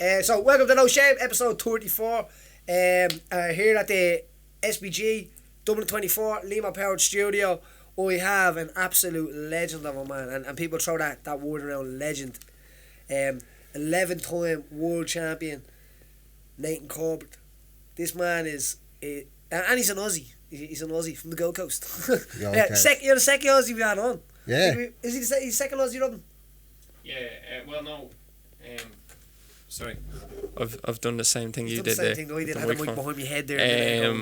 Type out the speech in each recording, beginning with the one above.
So welcome to No Shame, episode 34. Here at the SBG Dublin 24 Limor powered studio, we have an absolute legend of a man, and people throw that word around, legend. 11-time world champion Nathan Corbett. This man is and he's an Aussie. He's an Aussie from the Gold Coast. You're You're the second Aussie we had on. Yeah. Is he the second Aussie, Robin? Yeah. Well, no. Sorry, I've done the same thing you did there. there. I did. I had the mic behind my head there.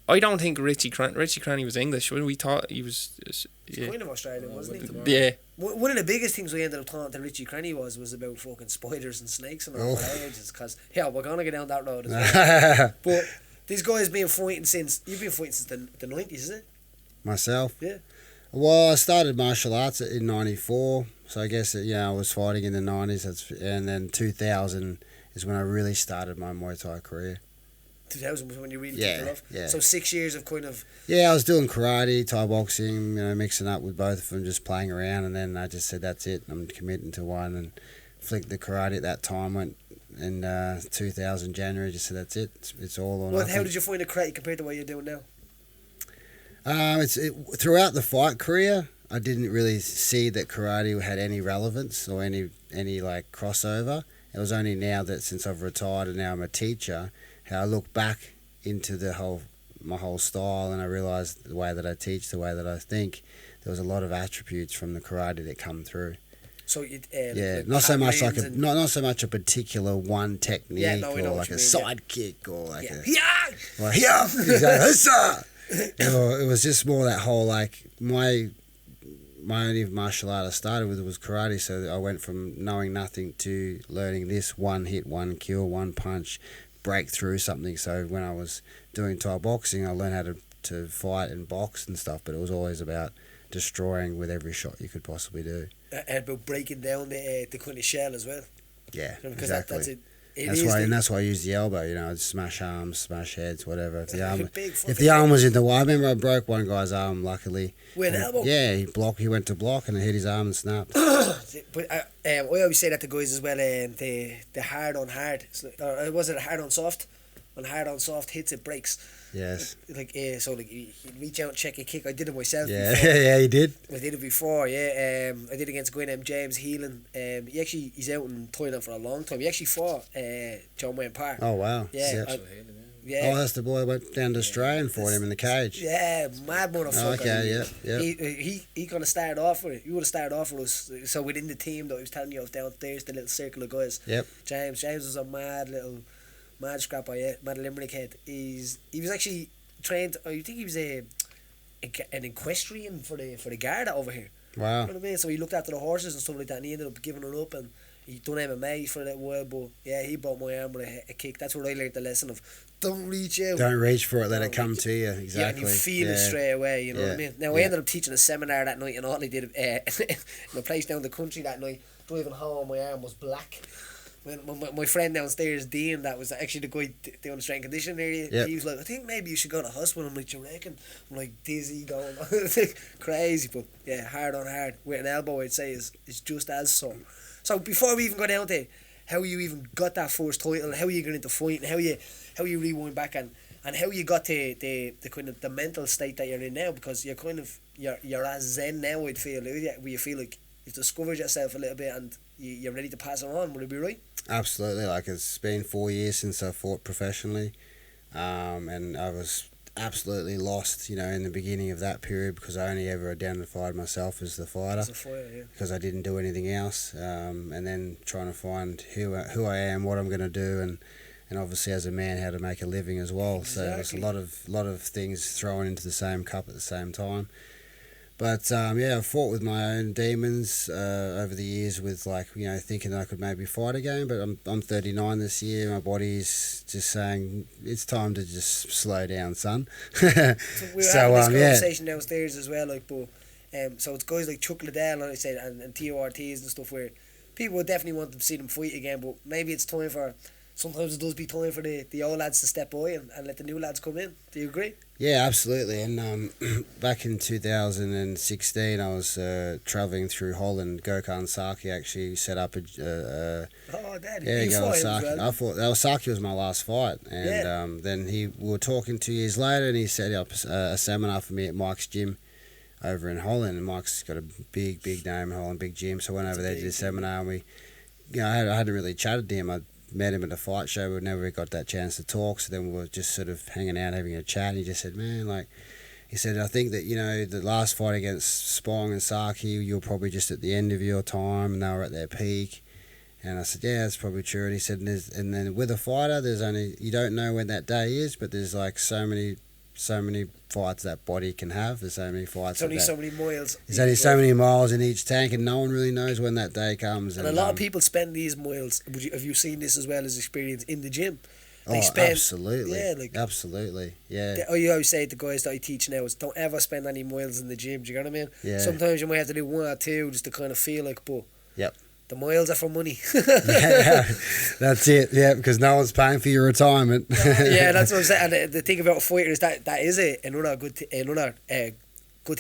I don't think Richie Cranny was English. When we thought he was, he's kind of Australian, wasn't he? Yeah. One of the biggest things we ended up talking to Richie Cranny was about fucking spiders and snakes and all for ages. Because we're gonna get down that road as well. But this guy's been fighting since the 90s, is it? Myself? Yeah. Well, I started martial arts in '94, so I guess I was fighting in the '90s, and then 2000 is when I really started my Muay Thai career. 2000 was when you really took it off. Yeah. So 6 years of kind of. Yeah, I was doing karate, Thai boxing, mixing up with both of them, just playing around, and then I just said that's it. I'm committing to one, and flicked the karate at that time. Went in 2000 January. Just said that's it. It's all on. Well, how did you find the karate compared to what you're doing now? Throughout the fight career, I didn't really see that karate had any relevance or any like crossover. It was only now that since I've retired and now I'm a teacher, how I look back into my whole style, and I realised the way that I teach, the way that I think, there was a lot of attributes from the karate that come through. So not so much like not so much a particular one technique or like a side kick or like it was just more that whole like my only martial art I started with was karate, so I went from knowing nothing to learning this one hit, one kill, one punch, break through something. So when I was doing Thai boxing, I learned how to fight and box and stuff, but it was always about destroying with every shot you could possibly do. And about breaking down the kind of shell as well. Yeah, because exactly. That's why I use the elbow. I'd smash arms, smash heads, whatever. If the arm was in the way, I remember I broke one guy's arm. Luckily, with an elbow. Yeah, he went to block and it hit his arm and snapped. But I always say that to guys as well. The hard on hard, was it a hard on soft? When hard on soft hits, it breaks. Yes. So you reach out and check a kick. I did it myself. Yeah, before. Yeah, you did. I did it before. Yeah. I did it against a guy named James Heelan. He's out in Thailand for a long time. He actually fought John Wayne Park. Oh wow. Yeah. Oh, that's the boy who went down to Australia and fought him in the cage. Yeah, mad motherfucker. Oh, okay, yeah. He kind of started off with it. You would have started off with us. So within the team, though, he was telling you I was downstairs, the little circle of guys. Yep. James was a mad scrapper, mad Limerick head. He was actually trained. I think he was an equestrian for the Garda over here. Wow. You know what I mean? So he looked after the horses and stuff like that, and he ended up giving it up, and he done MMA for a little while. But yeah, he brought my arm with a kick. That's where I learned the lesson of don't reach out. Don't reach for it. Let it come to you. Exactly. Yeah, and you feel it straight away. You know what I mean? Now I ended up teaching a seminar that night, and all I did in a place down the country that night. Driving home, my arm was black. When my friend downstairs, Dean, that was actually the guy doing the strength conditioning area, he was like, I think maybe you should go to hospital. I'm like, you reckon? I'm like, dizzy, going crazy. But yeah, hard on hard with an elbow, I'd say is just as so. So before we even go down to how you even got that first title, how you got into fighting, how you rewind back and how you got to the kind of the mental state that you're in now, because you're kind of you're as zen now, I'd feel, where you feel like you've discovered yourself a little bit and you're ready to pass it on. Would it be right? Absolutely. Like, it's been 4 years since I fought professionally, and I was absolutely lost, in the beginning of that period, because I only ever identified myself as the fighter, because I didn't do anything else, and then trying to find who I am, what I'm going to do, and obviously as a man how to make a living as well. Exactly. So there's a lot of things thrown into the same cup at the same time. But I've fought with my own demons over the years, with thinking I could maybe fight again. But I'm 39 this year. My body's just saying it's time to just slow down, son. So we're having this conversation downstairs as well, so it's guys like Chuck Liddell, like I said, and Theo Ortiz and stuff, where people would definitely want to see them fight again. But maybe it's time for. Sometimes it does be time for the old lads to step by and let the new lads come in. Do you agree? Yeah, absolutely. And back in 2016, I was traveling through Holland. Gokhan Saki actually set up a. Daddy. Yeah, You fought him as well. I thought Saki was my last fight, and then we were talking 2 years later, and he set up a seminar for me at Mike's gym over in Holland. And Mike's got a big name in Holland, big gym. So I went over there, did a seminar, and we, I hadn't really chatted to him. I met him at a fight show. We never got that chance to talk. So then we were just sort of hanging out, having a chat. And he just said, man, he said, I think that, the last fight against Spong and Saki, you were probably just at the end of your time and they were at their peak. And I said, yeah, that's probably true. And he said, and then with a fighter, you don't know when that day is, but there's so many fights that body can have. There's so many fights. There's only so many miles. There's only so many miles in each tank, and no one really knows when that day comes. And a lot of people spend these miles. Have you seen this as well as experience in the gym? Absolutely. Yeah, absolutely. Yeah. You always say to guys that I teach now is don't ever spend any miles in the gym. Do you know what I mean? Yeah. Sometimes you might have to do 1 or 2 just to kind of feel like, but yep. The miles are for money. Yeah, that's it. Yeah, because no one's paying for your retirement. Yeah, that's what I'm saying. And the thing about a fighter is that is another good thing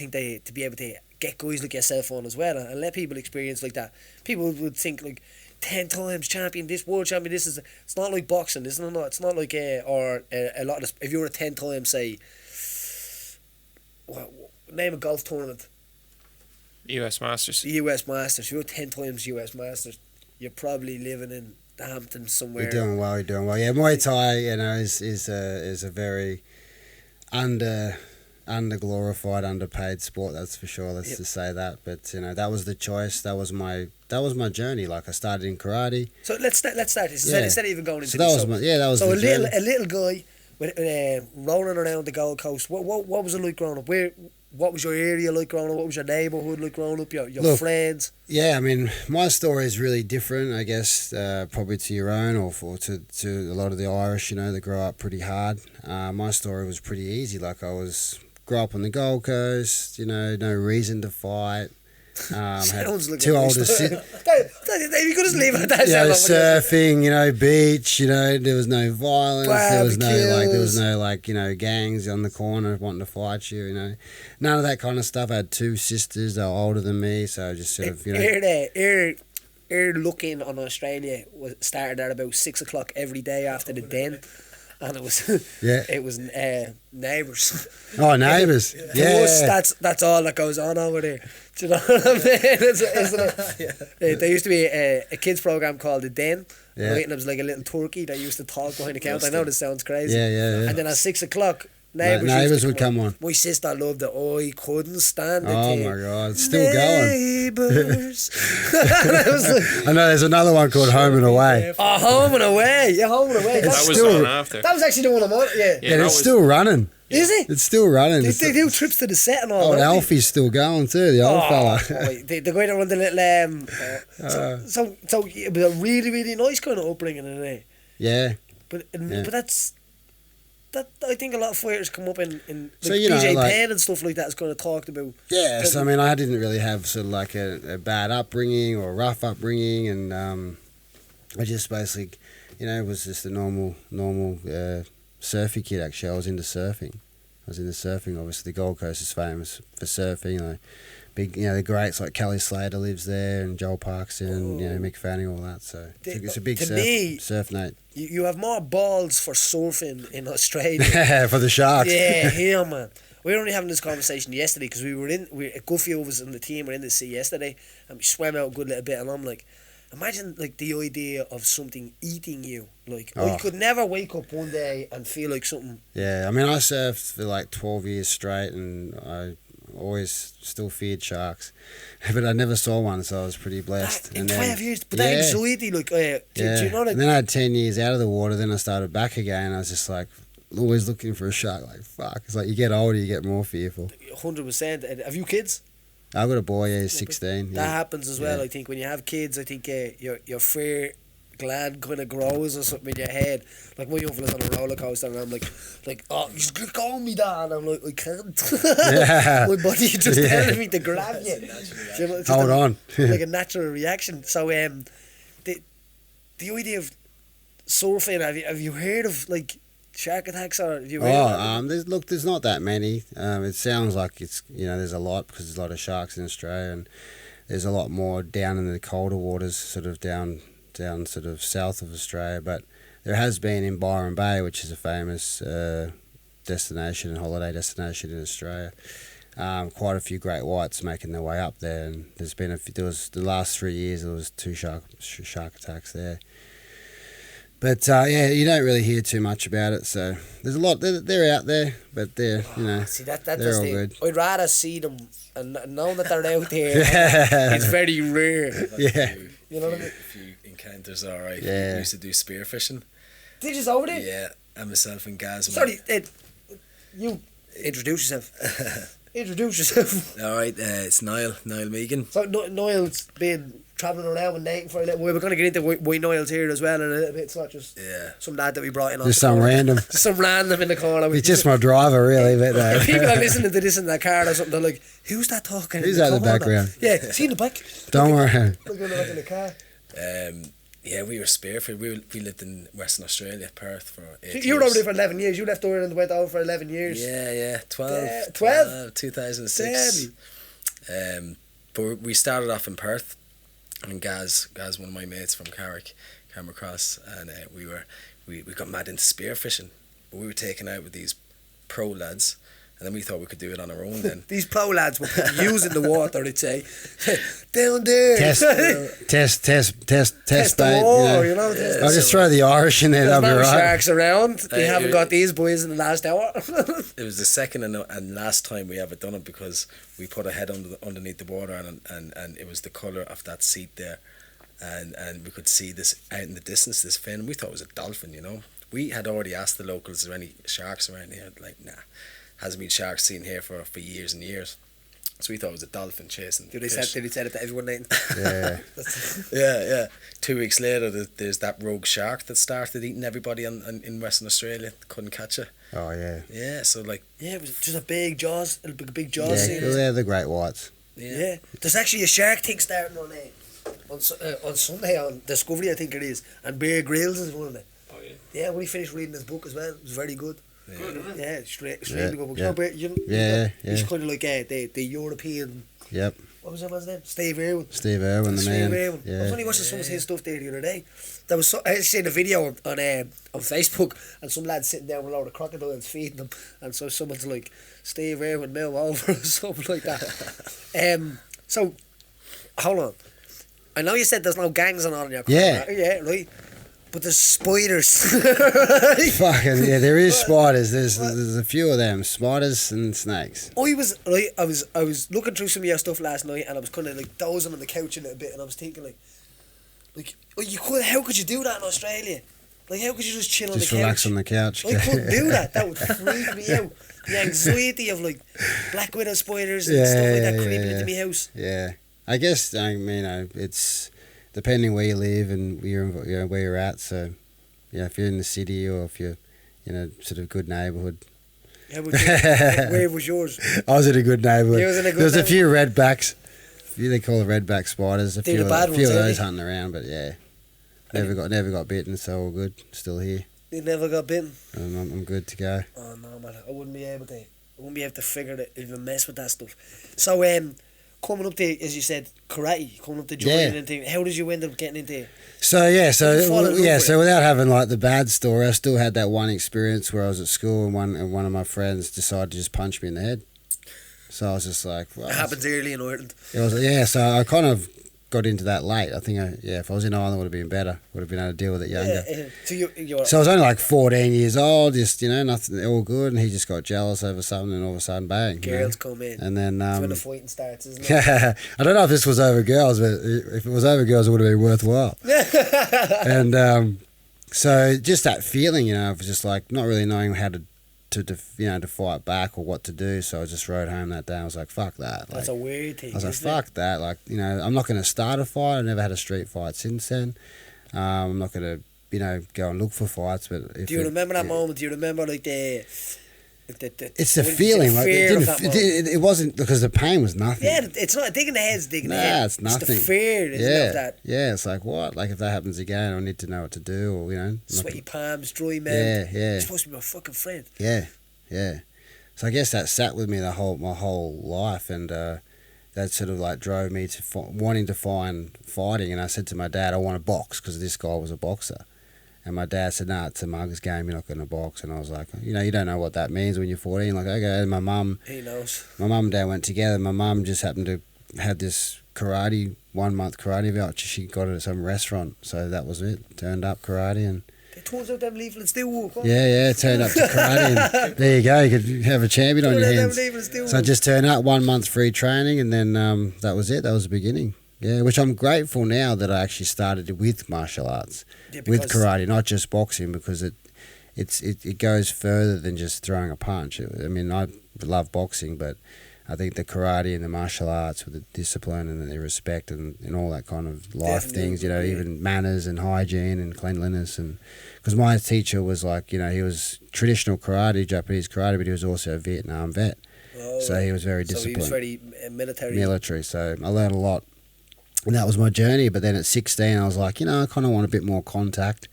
to be able to get guys like yourself on as well and let people experience like that. People would think 10 times champion, this world champion, it's not like boxing, isn't it? It's not like a lot of, if you're a 10 times, say, name a golf tournament. US Masters. US Masters. If you're 10 times US Masters, you're probably living in the Hamptons somewhere. You're doing well. Yeah, Muay Thai, is a very under-glorified, underpaid sport, that's for sure. Let's just say that. But that was the choice. That was my journey. I started in karate. So let's start this. Instead of even going into that this. That was so the journey. a little guy with rolling around the Gold Coast. What was it like growing up? What was your area like growing up? What was your neighbourhood like growing up? Your friends? Yeah, I mean, my story is really different, I guess, probably to your own or to a lot of the Irish, they grow up pretty hard. My story was pretty easy. Grew up on the Gold Coast, no reason to fight. Sounds like 2 older sisters. You could just leave it at that. Surfing, beach, there was no violence. Barbecues. There was no gangs on the corner wanting to fight you, None of that kind of stuff. I had 2 sisters, they were older than me, so I just sort of, Our looking on Australia started at about 6 o'clock every day after the den. And it was neighbours. Oh, neighbours! Yeah. To us, that's all that goes on over there. Do you know what I mean? Isn't it? There used to be a kids program called The Den. Yeah. Right, and it was like a little turkey that used to talk behind the counter. I know this sounds crazy. Yeah. And then at 6 o'clock, neighbours would come on. My sister loved it. Oh, I couldn't stand it. Oh my God, it's still going. Neighbours. I know there's another one called Home and Away. Oh, Home and Away. Yeah, Home and Away. That was still on after. That was actually the one I'm on. Yeah, it's still running. Is it? It's still running. They do trips to the set and all. Oh, Alfie's still going too, the old fella. The guy that run the little so it was a really, really nice kind of upbringing in it. Yeah. But that's I think a lot of fighters come up in so, BJ Penn and stuff like that is kind of talked about. Yeah, so I mean I didn't really have sort of a bad upbringing or a rough upbringing, and I just basically, was just a normal surfy kid. Actually, I was into surfing. Obviously, the Gold Coast is famous for surfing. Big, the greats like Kelly Slater lives there, and Joel Parkinson, and Mick Fanning, all that. So it's a big surf night. You have more balls for surfing in Australia. For the Sharks. Yeah, here, man. We were only having this conversation yesterday because a good few of us in the team were in the sea yesterday, and we swam out a good little bit, and I'm like, imagine the idea of something eating you. You could never wake up one day and feel like something. Yeah, I mean, I surfed for 12 years straight, and I always still feared sharks, but I never saw one, so I was pretty blessed. In 12 years, but that anxiety, do you know that? And then I had 10 years out of the water, then I started back again, and I was just always looking for a shark, fuck. It's you get older, you get more fearful. 100%. Have you kids? I've got a boy, he's 16. That happens as well, I think. When you have kids, I think your fear gland kind of grows or something in your head. My young fella's on a roller coaster, and I'm oh, you should go on me, Dad. And I'm I can't. Yeah. My body just telling me to grab you. Hold on. A natural reaction. So the idea of surfing, have you heard of shark attacks, or have you read there's not that many. It sounds like it's, there's a lot because there's a lot of sharks in Australia, and there's a lot more down in the colder waters, sort of down sort of south of Australia. But there has been in Byron Bay, which is a famous destination and holiday destination in Australia. Quite a few great whites making their way up there, and there's been the last 3 years there was 2 shark attacks there. But you don't really hear too much about it. So there's a lot. They're out there, but they're see that they're all good. I'd rather see them and knowing that they're out there. It's very rare. Yeah, you know what I mean. A few encounters, all right. Yeah. We used to do spearfishing. Did you over there? Yeah, and myself and Gaz. Sorry, you introduce yourself. Introduce yourself. All right, it's Niall Megan. So Niall's been travelling around with Nathan for a little while. We're going to get into why Niall's here as well in a little bit. It's not just some lad that we brought in. Just some random. Just some random in the corner. It's just my driver, really. But people are listening to this in their car or something. They're like, "Who's that talking?" Who's that in the background? Yeah, see in the back. Don't worry. Look in the car. Yeah, we were Spearford. We lived in Western Australia, Perth, for 8 years. You were over there for 11 years. You left Ireland and went over for 11 years. Yeah, 12. 2006. But we started off in Perth, and Gaz, one of my mates from Carrick, came across, and we got mad into spearfishing. But we were taken out with these pro lads. And then we thought we could do it on our own then. These pro lads were putting use in the water, they'd say. Down there. Test, the war, you know. I'll just throw the Irish in there, that'll be There's no right. sharks around. They haven't got these boys in the last hour. It was the second and last time we ever done it, because we put a head underneath the water, and it was the colour of that seat there. And we could see this out in the distance, this fin. We thought it was a dolphin, you know. We had already asked the locals, is there any sharks around here? Like, nah. Hasn't been sharks seen here for years and years. So we thought it was a dolphin chasing Did he say it to everyone, Nathan? Yeah. Yeah. 2 weeks later, there's that rogue shark that started eating everybody in Western Australia. Couldn't catch it. Oh, yeah. Yeah, so like... Yeah, it was just a big jaws scene. Yeah, they're the great whites. Yeah. There's actually a shark thing starting on Sunday on Discovery, I think it is. And Bear Grylls is one of them. Oh, yeah. Yeah, we finished reading his book as well. It was very good. Good, isn't it? Yeah, extremely good book. Yeah. He's kind of like the European. Yep. What was that man's name? Steve Irwin. Steve Irwin, the man. Irwin. Yeah. I was only watching some of his stuff there the other day. I seen a video on Facebook, and some lad sitting down with a load of crocodiles feeding them, and so someone's like, Steve Irwin, move over, or something like that. So, hold on. I know you said there's no gangs and all in your corner. Yeah, right. But there's spiders. Fucking yeah, there is spiders. There's a few of them, spiders and snakes. I was looking through some of your stuff last night, and I was kind of like dozing on the couch a little bit, and I was thinking how could you do that in Australia? Like, how could you just chill on the couch? Just relax on the couch. I couldn't do that. That would freak me out. The anxiety of like black widow spiders and stuff like that creeping into my house. Yeah, I guess it's depending where you live and where you're at. So, if you're in the city or if you're in a sort of good neighbourhood. Where was yours? I was in a good neighbourhood. There was a few redbacks. They call it redback spiders. A few of those hunting around, but yeah, never got bitten. So all good. Still here. You never got bitten. I'm good to go. Oh no, man! I wouldn't be able to figure it, even mess with that stuff. So coming up to, as you said, karate, coming up to joining and things. How did you end up getting into it? So without having like the bad story, I still had that one experience where I was at school and one of my friends decided to just punch me in the head. So I was just like, well, it happens early in Ireland. It was so I kind of got into that late. I think if I was in Ireland, it would have been better. Would have been able to deal with it younger. So I was only like 14 years old, just nothing, all good, and he just got jealous over something, and all of a sudden, bang. Girls come in, and then that's when the fighting starts, isn't it? I don't know if this was over girls, but if it was over girls, it would have been worthwhile. And so just that feeling, of just like not really knowing how to fight back or what to do. So I just rode home that day. I was like, fuck that. That's a weird thing. I was like, fuck that. Like, I'm not going to start a fight. I've never had a street fight since then. I'm not going to, go and look for fights. But do you remember that moment? Do you remember like It's the feeling. Like, it wasn't because the pain was nothing. Yeah, it's not digging the head's digging the head. It's nothing. It's the fear, isn't it, of that? Yeah, it's like, what? Like, if that happens again, I need to know what to do, or, you know. Sweaty palms, dry mouth. Yeah. You're supposed to be my fucking friend. Yeah. So I guess that sat with me my whole life, and that sort of like drove me to wanting to find fighting. And I said to my dad, I want to box, because this guy was a boxer. And my dad said, nah, it's a mug's game, you're not going to box. And I was like, you know, you don't know what that means when you're 14. Like, okay. And my mum... He knows. My mum and dad went together. My mum just happened to had this 1 month karate voucher. She got it at some restaurant. So that was it. Turned up karate and... It turns out them leaflets do work. Yeah, turned up to karate. And there you go. You could have a champion on your hands. So I just turned up, 1 month free training, and then that was it. That was the beginning. Yeah, which I'm grateful now that I actually started with martial arts, with karate, not just boxing, because it goes further than just throwing a punch. I mean, I love boxing, but I think the karate and the martial arts with the discipline and the respect and all that kind of life things, you know, even manners and hygiene and cleanliness. And because my teacher was like, you know, he was traditional karate, Japanese karate, but he was also a Vietnam vet. Oh, so he was very disciplined. So he was very military. Military, so I learned a lot. And that was my journey. But then at 16, I was like, you know, I kind of want a bit more contact,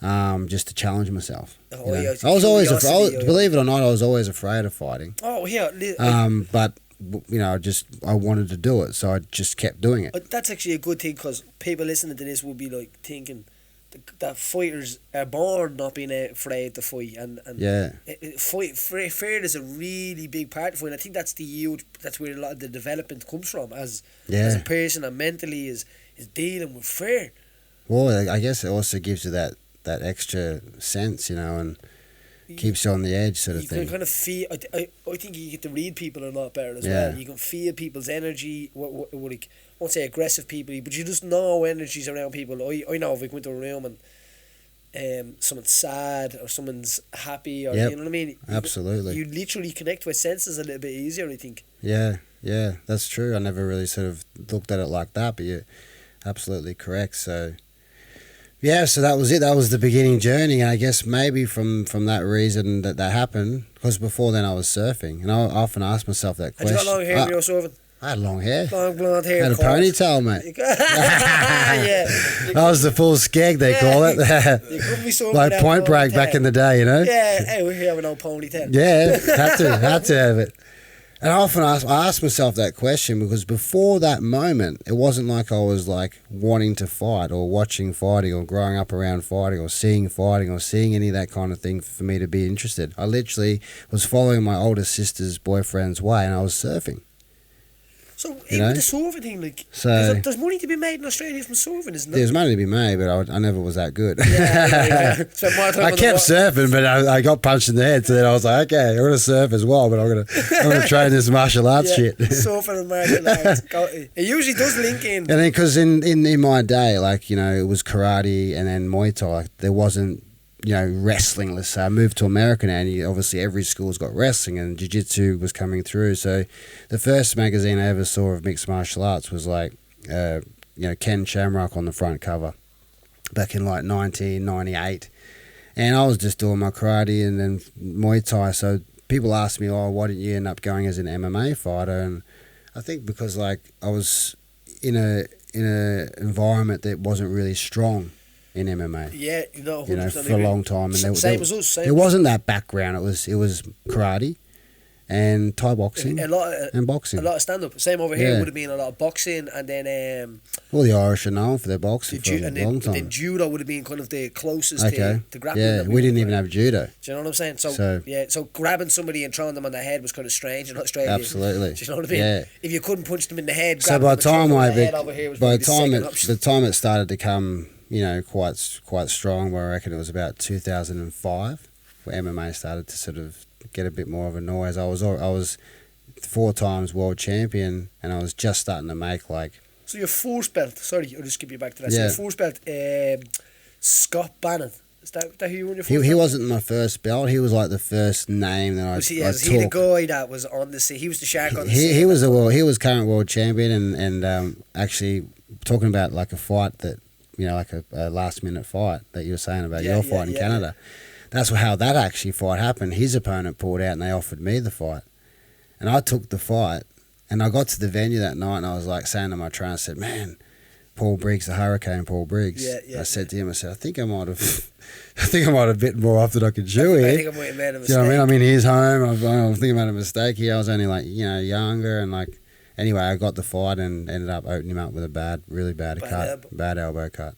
just to challenge myself. Oh, you know? yeah, I was always believe it or not, I was always afraid of fighting. Oh, yeah. But, you know, I wanted to do it, so I just kept doing it. But that's actually a good thing, because people listening to this will be like thinking that fighters are born not being afraid to fight, and yeah, fear is a really big part of it. And I think that's where a lot of the development comes from as a person, and mentally is dealing with fear. Well, I guess it also gives you that extra sense, you know, and keeps you on the edge, sort of thing. You can kind of feel. I think you get to read people a lot better as well. You can feel people's energy. Like, I won't say aggressive people, but you just know energies around people. I know if I go into a room and someone's sad or someone's happy, or you know what I mean. Absolutely. You literally connect with senses a little bit easier, I think. Yeah, that's true. I never really sort of looked at it like that, but you're absolutely correct. So. Yeah, so that was it. That was the beginning journey, and I guess maybe from that reason that happened, because before then I was surfing, and I often ask myself that question. Had you got long hair when you were surfing? I had long hair. Long blonde hair. I had a ponytail, mate. Yeah. That was the full skeg, they call it. You couldn't be surfing like Point Break back in the day, you know? Yeah, hey, we're here with no ponytail. Yeah, had to have it. And I often ask myself that question, because before that moment, it wasn't like I was like wanting to fight or watching fighting or growing up around fighting or seeing any of that kind of thing for me to be interested. I literally was following my older sister's boyfriend's way, and I was surfing. So even the surfing thing, like, there's money to be made in Australia from surfing, isn't there? There's money to be made, but I never was that good. Yeah. I kept surfing, but I got punched in the head, so then I was like, okay, I'm going to surf as well, but I'm going to train this martial arts shit. Surfing and martial arts. It usually does link in. And then, because in my day, like, you know, it was karate and then Muay Thai. Like, there wasn't, you know, wrestling. Let's say I moved to America now, and obviously every school's got wrestling, and jiu-jitsu was coming through. So the first magazine I ever saw of mixed martial arts was like, you know, Ken Shamrock on the front cover back in like 1998. And I was just doing my karate and then Muay Thai. So people asked me, oh, why didn't you end up going as an MMA fighter? And I think because, like, I was in a environment that wasn't really strong in MMA. Yeah, you know, for a long time, and same as us. There wasn't that background. It was karate and Thai boxing and boxing. A lot of stand up. Same over here would have been a lot of boxing, and then well, the Irish are known for their boxing for a long time. Then judo would have been kind of the closest to grappling. Yeah, we didn't even have judo. Do you know what I'm saying? So grabbing somebody and throwing them on the head was kind of strange in Australia. Absolutely. Do you know what I mean? Yeah. If you couldn't punch them in the head, so by the time the time it started to come, you know, quite strong, where I reckon it was about 2005 where MMA started to sort of get a bit more of a noise. I was 4 times world champion, and I was just starting to make like. So your first belt, sorry, I'll just skip you back to that. Yeah. So your first belt, Scott Bannon. Is that who you won your first He belt? wasn't my first belt. He was like the first name that I was he took. The guy that was on the scene? He was the shark on the scene. He was current world champion, and actually talking about like a fight that, you know, like a last minute fight that you were saying about your fight in Canada. that's how that actually fight happened. His opponent pulled out and they offered me the fight. And I took the fight. And I got to the venue that night and I was like saying to my trainer, I said, man, Paul Briggs, the Hurricane Paul Briggs. I said to him, I said, I think I might have bitten more off than I could chew here. I think I might have made a mistake. You know what I mean? I'm in his home. I think I made a mistake here. I was only younger and anyway, I got the fight and ended up opening him up with a really bad cut, bad elbow cut.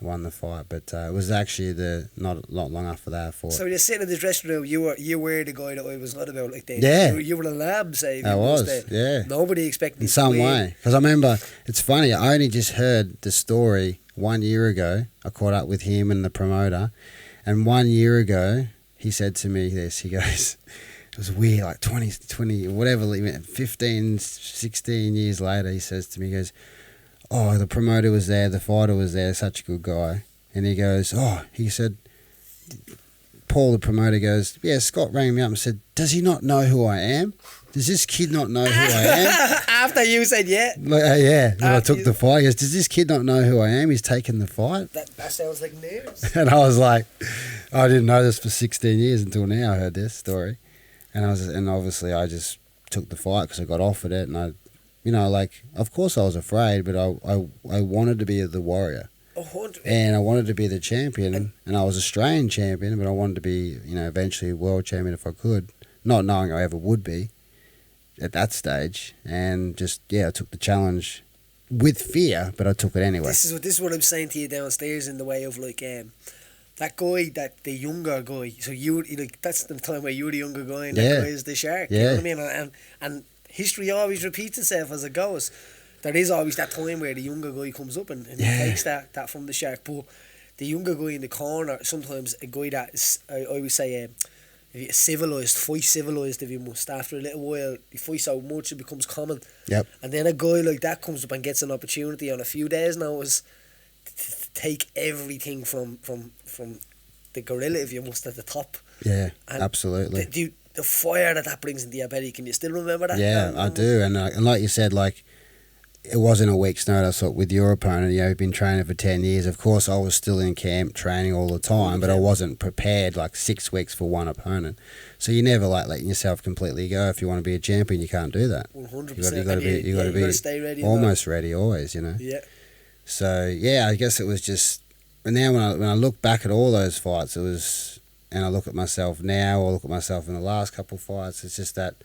Won the fight, but it was actually not long after that I fought. So you're sitting in the dressing room, you were the guy that I was not about like that. Yeah. You were the lab saving. I was, yeah. Nobody expected in some way. Because I remember, it's funny, I only just heard the story 1 year ago. I caught up with him and the promoter, and 1 year ago, he said to me this, he goes, it was weird, like 20, whatever, 15, 16 years later, he says to me, he goes, oh, the promoter was there, the fighter was there, such a good guy. And he goes, he said, Paul, the promoter, goes, yeah, Scott rang me up and said, does he not know who I am? Does this kid not know who I am? After you said yeah. Yeah, when I took the fight, he goes, does this kid not know who I am? He's taken the fight. That sounds like news. And I was like, I didn't know this for 16 years until now I heard this story. And obviously I just took the fight because I got offered it and of course I was afraid, but I wanted to be the warrior. 100. And I wanted to be the champion, and I was Australian champion, but I wanted to be, eventually world champion if I could, not knowing I ever would be at that stage. And just, I took the challenge with fear, but I took it anyway. This is what I'm saying to you downstairs in the way of that guy, the younger guy. So that's the time where you were the younger guy, and that guy is the shark. Yeah. You know what I mean? And history always repeats itself as it goes. There is always that time where the younger guy comes up and he takes that from the shark. But the younger guy in the corner, sometimes a guy that is, I always say, fight civilised if you must. After a little while, you fight so much it becomes common. Yep. And then a guy like that comes up and gets an opportunity on a few days' notice to take everything from the gorilla, if you must, at the top. Yeah, and absolutely. The fire that brings into your belly, can you still remember that? Yeah, I do. And like you said, it wasn't a week's notice with your opponent. You've been training for 10 years. Of course, I was still in camp training all the time, but I wasn't prepared 6 weeks for one opponent. So you never letting yourself completely go. If you want to be a champion, you can't do that. 100%. You got to be stay ready. almost ready always, Yeah. So, I guess it was just... And now when I look back at all those fights, it was... And I look at myself now, or look at myself in the last couple of fights, it's just that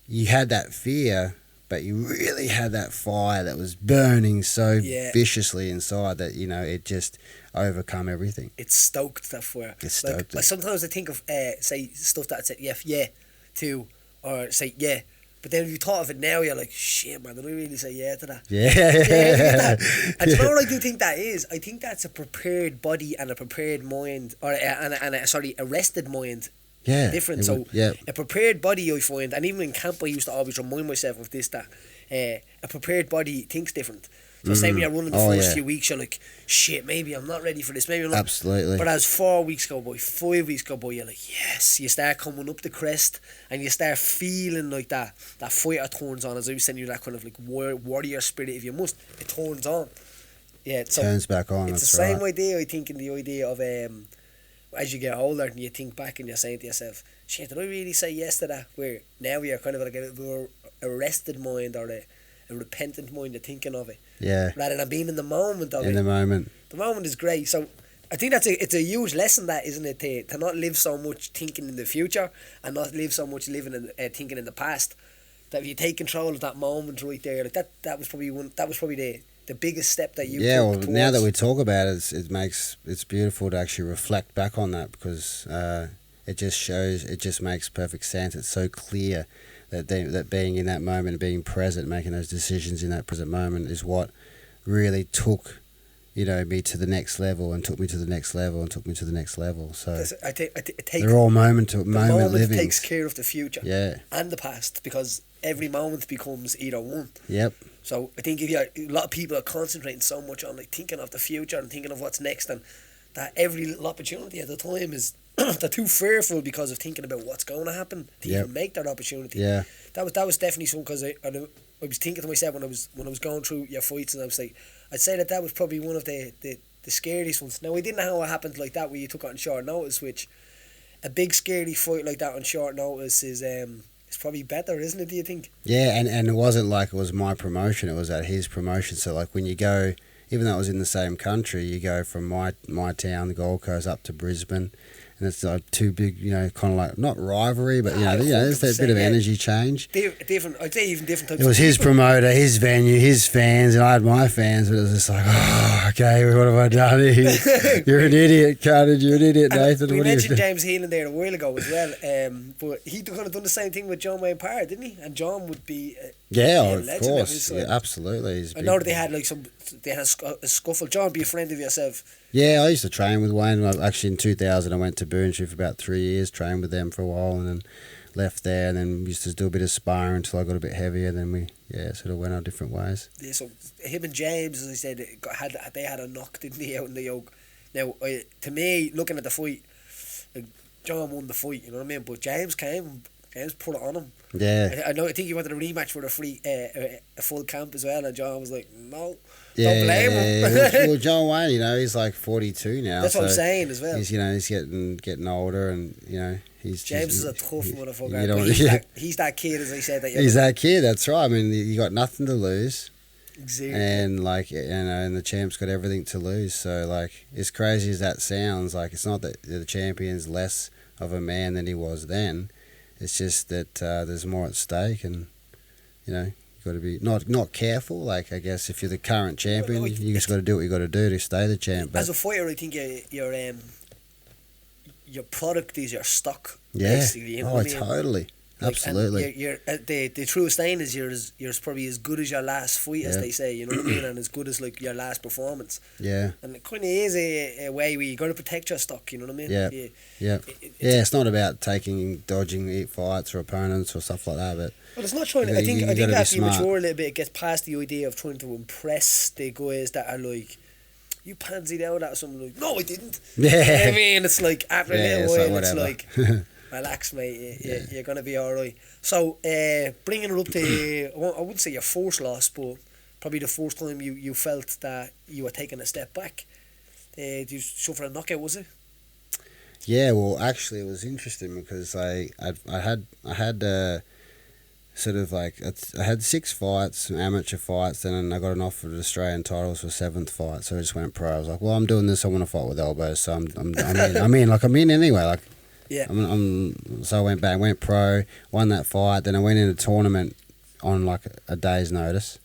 you had that fear, but you really had that fire that was burning so viciously inside that, it just overcome everything. It stoked that fire. It stoked it. Sometimes I think of, say, stuff that said yeah to, or say yeah. But then if you thought of it now, you're like, shit, man, did I really say yeah to that? Yeah. And you know what I do think that is? I think that's a prepared body and a prepared mind, or a rested mind. Yeah. Different. So a prepared body, I find, and even in camp I used to always remind myself of this, that a prepared body thinks different. So say when you're running the first few weeks, you're like, shit, maybe I'm not ready for this, maybe I'm not. Absolutely. But as 4 weeks go by, 5 weeks go by, you're like, yes, you start coming up the crest and you start feeling like that fighter turns on. As I was saying, you that kind of warrior spirit, if you must, it turns on. Yeah, so turns back on. It's the same idea, I think, in the idea of as you get older and you think back and you're saying to yourself, shit, did I really say yes to that? Where now you're kind of like a rested mind, or a repentant mind of thinking of it. Yeah. Rather than being in the moment of it. In the moment. The moment is great. So I think it's a huge lesson, that, isn't it, to not live so much thinking in the future and not live so much thinking in the past. That if you take control of that moment right there, that was probably the biggest step that you took. Well, now that we talk about it, it's beautiful to actually reflect back on that, because it just makes perfect sense. It's so clear that being in that moment, being present, making those decisions in that present moment is what really took me to the next level, and took me to the next level, and took me to the next level. So they're all moment living. Takes care of the future, yeah, and the past, because every moment becomes either one. Yep. So I think a lot of people are concentrating so much on thinking of the future and thinking of what's next, and that every opportunity at the time is they're too fearful because of thinking about what's going to happen to even make that opportunity. Yeah, that was definitely something, because I was thinking to myself when I was going through your fights, and I was like, I'd say that was probably one of the scariest ones. Now, I didn't know how it happened like that, where you took it on short notice, which a big scary fight like that on short notice is it's probably better, isn't it? Do you think? Yeah, and it wasn't like it was my promotion; it was at his promotion. So like when you go, even though it was in the same country, you go from my town, the Gold Coast, up to Brisbane. And it's like two big, kind of like, not rivalry, but, there's that bit of energy change. Different, I'd say even different types It was his promoter, his venue, his fans, and I had my fans, but it was just like, oh, okay, what have I done here? You're an idiot, Carnage, you're an idiot, Nathan. We mentioned James Healan there a while ago as well, but he kind of done the same thing with John Wayne Parr, didn't he? And John would be of course, yeah, absolutely. I know that they had a scuffle. John would be a friend of yourself. Yeah, I used to train with Wayne. Actually, in 2000, I went to Boonshire for about 3 years, trained with them for a while, and then left there, and then we used to do a bit of sparring until I got a bit heavier. Then we, sort of went our different ways. Yeah, so him and James, as I said, they had a knock, didn't they, out in the yoke? Now, to me, looking at the fight, like, John won the fight, you know what I mean? But James put it on him. Yeah. I think he wanted a rematch for a full camp as well, and John was like, no. Yeah, don't blame him. Well, John Wayne, he's like 42 now. That's what I'm saying as well. He's, he's getting older, and he's James is a tough motherfucker. He's that kid, as I said. He's that kid. That's right. I mean, you got nothing to lose. Exactly. And and the champ's got everything to lose. So like, as crazy as that sounds, like it's not that the champion's less of a man than he was then. It's just that there's more at stake, and you've got to be not careful. Like, I guess if you're the current champion, you just got to do what you got to do to stay the champ. But as a fighter, I think your product is your stock. Yeah. Basically, you know what I mean? Totally. Absolutely. You're the truest saying is you're probably as good as your last fight, as they say, you know what I mean, and as good as like your last performance. Yeah. And it kind of is a way where you got to protect your stock, you know what I mean? Yeah. It's not about dodging fights or opponents or stuff like that, but. Well, it's not trying to. I think after you mature a little bit, it gets past the idea of trying to impress the guys that are like, you pansied out at something, like, no, I didn't. Yeah. You know what I mean? It's like after a little while, it's like relax, mate. You're gonna be all right. So, bringing it up to, I wouldn't say your first loss, but probably the first time you felt that you were taking a step back. Did you suffer a knockout? Was it? Yeah. Well, actually, it was interesting because I had. Sort of like I had 6 fights, some amateur fights, then I got an offer of Australian titles for 7th fight, so I just went pro. I was like, well, I'm doing this. I want to fight with elbows, so I'm in anyway. Like, yeah. So I went back, went pro, won that fight. Then I went in a tournament on like a day's notice.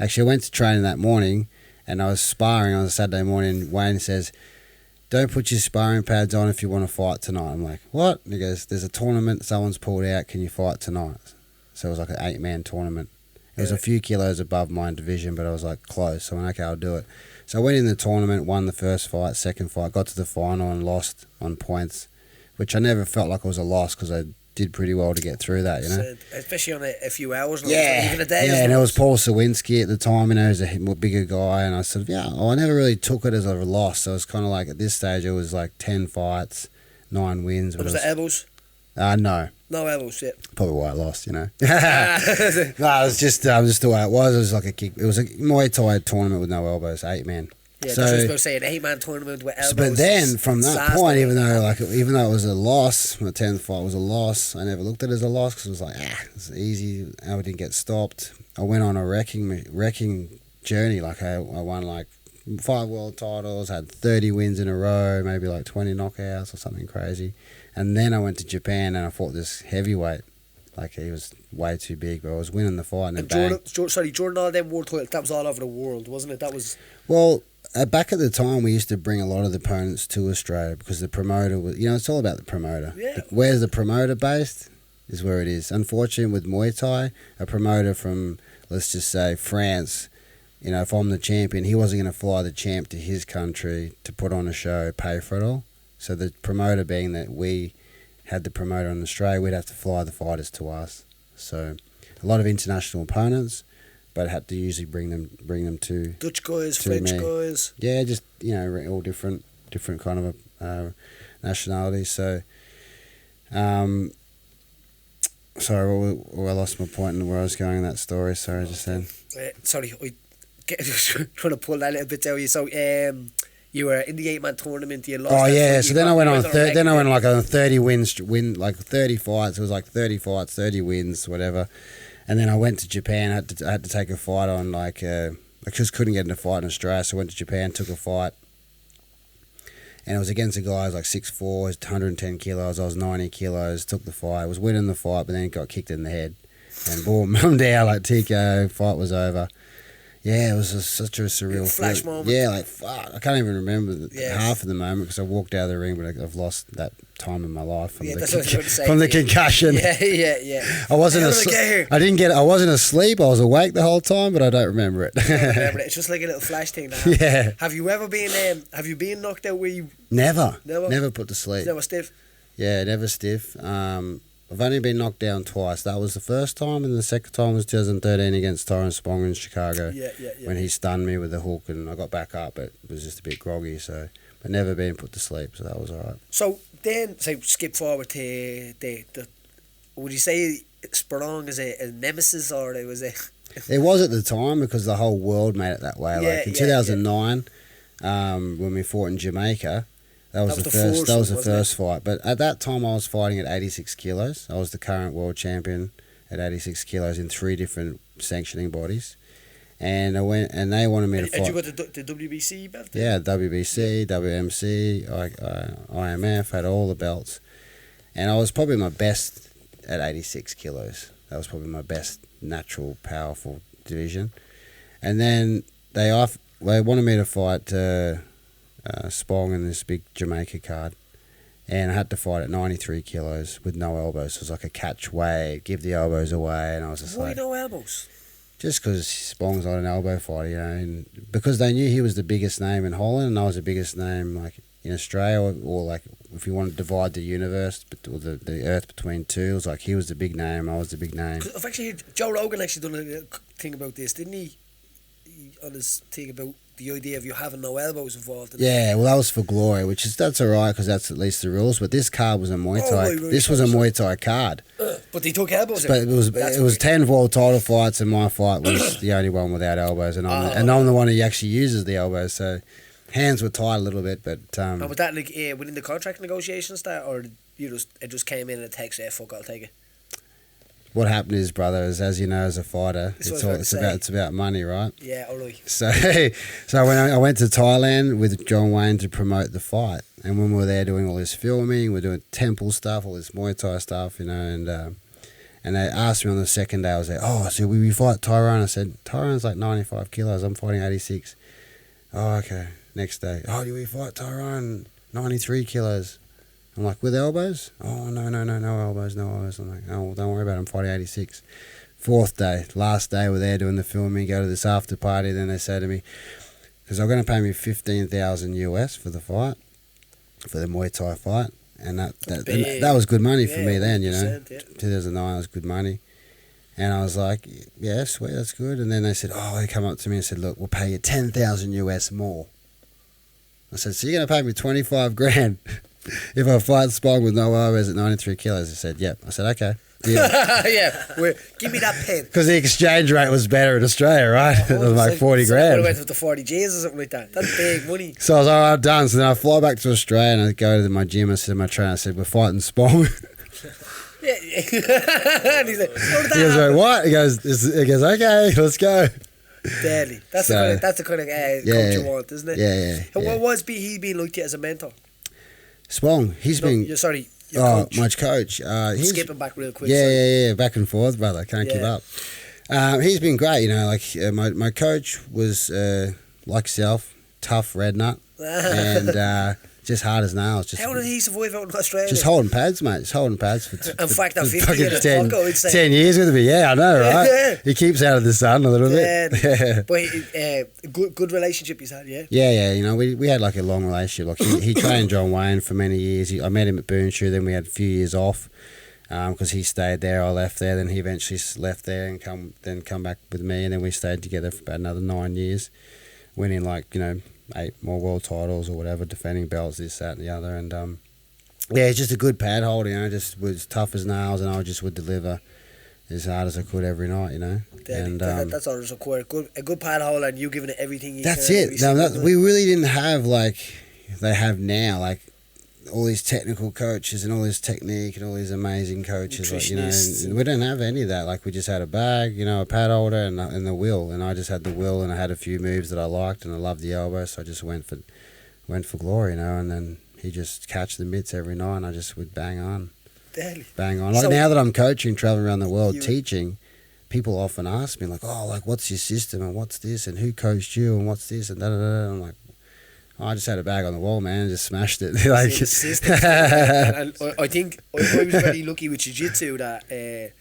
Actually, I went to training that morning, and I was sparring on a Saturday morning. Wayne says, don't put your sparring pads on if you want to fight tonight. I'm like, what? And he goes, there's a tournament, someone's pulled out, can you fight tonight? So it was like an 8-man tournament. It was a few kilos above my division, but I was like close. So I went, okay, I'll do it. So I went in the tournament, won the first fight, second fight, got to the final and lost on points, which I never felt like it was a loss because I did pretty well to get through that, So, especially on a few hours. Yeah, even a day. Yeah, and it was Paul Sawinski at the time, he's a bigger guy, and I said, I never really took it as a loss. So it was kind of like, at this stage, it was like 10 fights, 9 wins. Was it elbows? No. No elbows, yeah. Probably why I lost, No, it was just the way it was. It was like a kick. It was a Muay Thai tournament with no elbows, 8-man. Yeah, so, that's what I was about to say, an 8-man tournament with elbows. But then, from that point, even though it was a loss, my 10th fight was a loss, I never looked at it as a loss because it was like, it's easy. I didn't get stopped. I went on a wrecking journey. Like, I won like 5 world titles, had 30 wins in a row, maybe like 20 knockouts or something crazy. And then I went to Japan and I fought this heavyweight. Like, he was way too big, but I was winning the fight. And Jordan, all them world titles, that was all over the world, wasn't it? That was... Well, back at the time, we used to bring a lot of the opponents to Australia because the promoter was... it's all about the promoter. Yeah. Where's the promoter based is where it is. Unfortunately, with Muay Thai, a promoter from, let's just say, France... if I'm the champion, he wasn't going to fly the champ to his country to put on a show, pay for it all. So the promoter, being that we had the promoter in Australia, we'd have to fly the fighters to us. So a lot of international opponents, but had to usually bring them to Dutch guys, French guys. Yeah, just all different kind of nationalities. So, sorry, I lost my point in where I was going in that story. Sorry, just then. Sorry, I trying to pull that little bit out of you. So, You were in the 8-man tournament. You lost. Oh that yeah, fight, so you then got- I went you on record then I went there. like on 30 like 30 fights. It was like 30 fights, 30 wins, whatever. And then I went to Japan. I had to take a fight on like I just couldn't get in a fight in Australia, so I went to Japan, took a fight. And it was against a guy who was like 6'4", 110 kilos. I was 90 kilos. Took the fight. I was winning the fight, but then got kicked in the head. And boom, I'm down like TKO. Fight was over. Yeah, it was such a surreal Flash feeling. moment. Yeah, like fuck. I can't even remember Yeah. half of the moment because I walked out of the ring, but I've lost that time in my life from Yeah, the that's what I was going to say from the to you. concussion. Yeah. I wasn't How did I get here? I didn't get. I wasn't asleep. I was awake the whole time, but I don't remember it. I don't remember it. It's just like a little flash thing. That Yeah. Have you ever been? Have you been knocked out where you Never Never? put to sleep. never stiff? Yeah, never stiff. I've only been knocked down twice. That was the first time, and the second time was 2013 against Torrance Spong in Chicago. Yeah. When he stunned me with the hook, and I got back up, but it was just a bit groggy. So, but never been put to sleep, so that was alright. So then, skip forward to the would you say Sprong is a nemesis or it was a? It was at the time because the whole world made it that way. Yeah, Like in yeah, 2009, when we fought in Jamaica, that was the first first. That was one, the wasn't it? first fight. But at that time, I was fighting at 86 kilos. I was the current world champion at 86 kilos in 3 different sanctioning bodies, and I went and they wanted me to Had fight. you got the WBC belt? Yeah, WBC, WMC, IMF, had all the belts. And I was probably my best at 86 kilos. That was probably my best natural, powerful division. And then they wanted me to fight Spong in this big Jamaica card. And I had to fight at 93 kilos with no elbows. It was like a catch weight, give the elbows away. And I was just Why like... no elbows? Just because Spong's not an elbow fighter, you know, and because they knew he was the biggest name in Holland and I was the biggest name like in Australia, or like if you want to divide the universe or the earth between two, it was like he was the big name, I was the big name. 'Cause I've actually heard Joe Rogan actually done a thing about this, didn't he? On his thing about the idea of you having no elbows involved. In Yeah, well, that was for glory, that's all right because that's at least the rules. But this card was a Muay Thai. right, This was a Muay Thai card, But they took elbows. but out. it was 10 world title fights, and my fight was the only one without elbows, and I'm the one who actually uses the elbows. So hands were tied a little bit, but And was that like within the contract negotiations that, or it just came in and a text, fuck, I'll take it. what happened is, brother, is as you know, as a fighter, That's what I was about to say. it's about money, right? Yeah, alright. So when I went to Thailand with John Wayne to promote the fight, and when we were there doing all this filming, we're doing temple stuff, all this Muay Thai stuff, you know, and they asked me on the second day, I was like, so will we fight Tyrone? I said, Tyrone's like 95 kilos, I'm fighting 86. Oh, okay. Next day, do we fight Tyrone 93 kilos? I'm like, with elbows? Oh, no elbows. I'm like, oh, well, don't worry about it, I'm fighting 86. Fourth day, last day, we're there doing the filming, go to this after party, then they say to me, because they're going to pay me $15,000 US for the fight, for the Muay Thai fight, and that was good money for me then, you know. 2009 was good money. And I was like, yeah, sweet, that's good. And then they said, they come up to me and said, look, we'll pay you $10,000 US more. I said, so you're going to pay me 25 grand if I fight Spong with no elbows at 93 kilos? I said, yep. I said, okay. Yeah, give me that pen. Because the exchange rate was better in Australia, right? It was like 40 So I grand. went with the 40 G's or something like that. That's big money. So I was like, all right, done. So then I fly back to Australia and I go to my gym. I said to my trainer, I said, we're fighting Spong. Yeah. And he's like, how did that He goes, happen? like, what? He goes, okay, let's go. Deadly. That's So- the kind of coach you want, isn't it? Yeah. And what was he being like to you as a mentor? Spong, he's been... Your coach. my coach. He's Skipping back real quick. Yeah, back and forth, brother. Can't keep Yeah. up. He's been great, you know. Like my coach was like yourself, tough red nut, and just hard as nails. Just How did he survive out in Australia? just holding pads, mate. Just holding pads for In fact, I'm 50 fucking in his 10, pocket, I'd say. 10 years with me. Yeah, I know, right? Yeah. He keeps out of the sun a little bit. Yeah. But good relationship he's had, yeah? Yeah, you know, we had like a long relationship. Like he trained John Wayne for many years. I met him at Boonshoe, then we had a few years off because he stayed there, I left there, then he eventually left there and come back with me, and then we stayed together for about another 9 years, winning 8 more world titles or whatever, defending belts, this, that, and the other, and he's just a good pad holder, you know, just was tough as nails, and I just would deliver. as hard as I could every night, you know. And that's all that's required. A good pad holder, and you giving it everything you that's can. it. No, we really didn't have like they have now, like all these technical coaches and all this technique and all these amazing coaches, like, you know. And we didn't have any of that. Like we just had a bag, you know, a pad holder and the wheel, and I just had the wheel, and I had a few moves that I liked, and I loved the elbow, so I just went for glory, you know. And then he just catch the mitts every night, and I just would bang on. Bang on. Like now that I'm coaching, traveling around the world, teaching, people often ask me like, "Oh, like what's your system and what's this and who coached you and what's this and da da da." I'm like, oh, I just had a bag on the wall, man, and just smashed it. Like, and I think I was very lucky with jiu-jitsu that I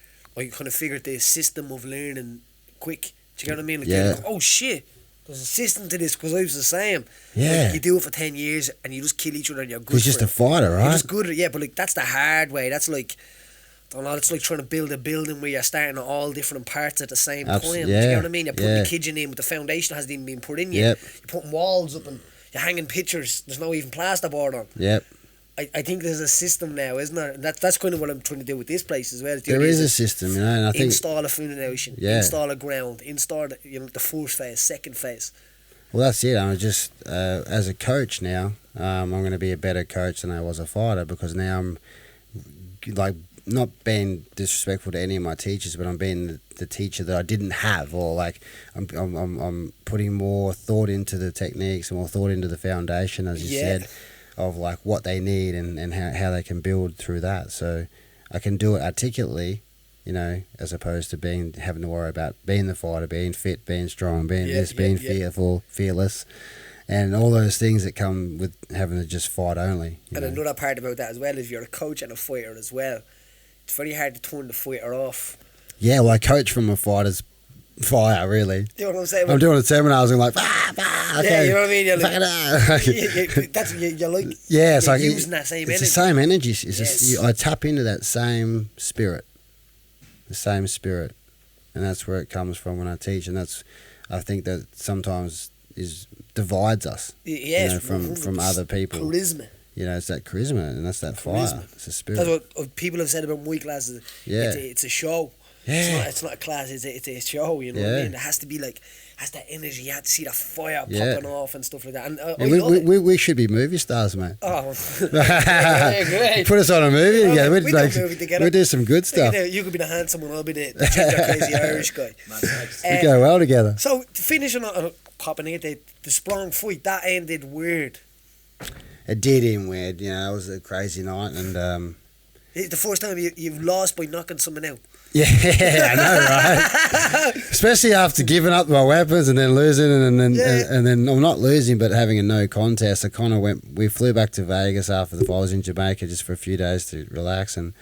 kind of figured the system of learning quick. Do you get what I mean? Like, yeah. Like, oh shit, there's a system to this, because I was the same. Yeah. Like, you do it for 10 years and you just kill each other and you're good. He's just a fighter, right? You're just good at it, yeah, but like that's the hard way. That's like, I don't know, it's like trying to build a building where you're starting at all different parts at the same time. Yeah. Do you know what I mean? You're putting the kitchen in, but the foundation hasn't even been put in yet. Yep. You're putting walls up and you're hanging pictures. There's no even plasterboard on. Yep. I think there's a system now, isn't there? And that's kind of what I'm trying to do with this place as well. There is a system, you know, and I think install a foundation, install a ground, install the first phase, second phase. Well, that's it. I'm just as a coach now. I'm going to be a better coach than I was a fighter, because now I'm like not being disrespectful to any of my teachers, but I'm being the teacher that I didn't have, or like I'm putting more thought into the techniques, more thought into the foundation, as you said, of like what they need and how they can build through that. So I can do it articulately, you know, as opposed to having to worry about being the fighter, being fit, being strong, being fearless, and all those things that come with having to just fight only. And another part about that as well, if you're a coach and a fighter as well, it's very hard to turn the fighter off. Yeah, well, I coach from a fighter's fire, really. You know what I'm saying? I'm doing seminars and like, okay. Yeah, you know what I mean? You're like, it's like using that same energy. It's the same energy. It's just, I tap into that same spirit. The same spirit, and that's where it comes from when I teach, and I think that sometimes divides us, from other people. Charisma. You know, it's that charisma, and that's that fire. It's a spirit. That's what people have said about my classes. Yeah, it's a show. Yeah, it's not a class. It's a show. You know what I mean? It has to be like. Has that energy, you have to see the fire popping off and stuff like that. And we should be movie stars, mate. Oh, great. Put us on a movie together. We'd do some good stuff. You could be the handsome one, I'll be the ginger crazy Irish guy. We go well together. So, finishing on popping it, the sprung fight, that ended weird. It did end weird, you know, it was a crazy night, and it's the first time you've lost by knocking someone out. Yeah, I know, right? Especially after giving up my weapons and then losing, and then I'm not losing, but having a no contest. I kind of we flew back to Vegas after the fight. I was in Jamaica just for a few days to relax, and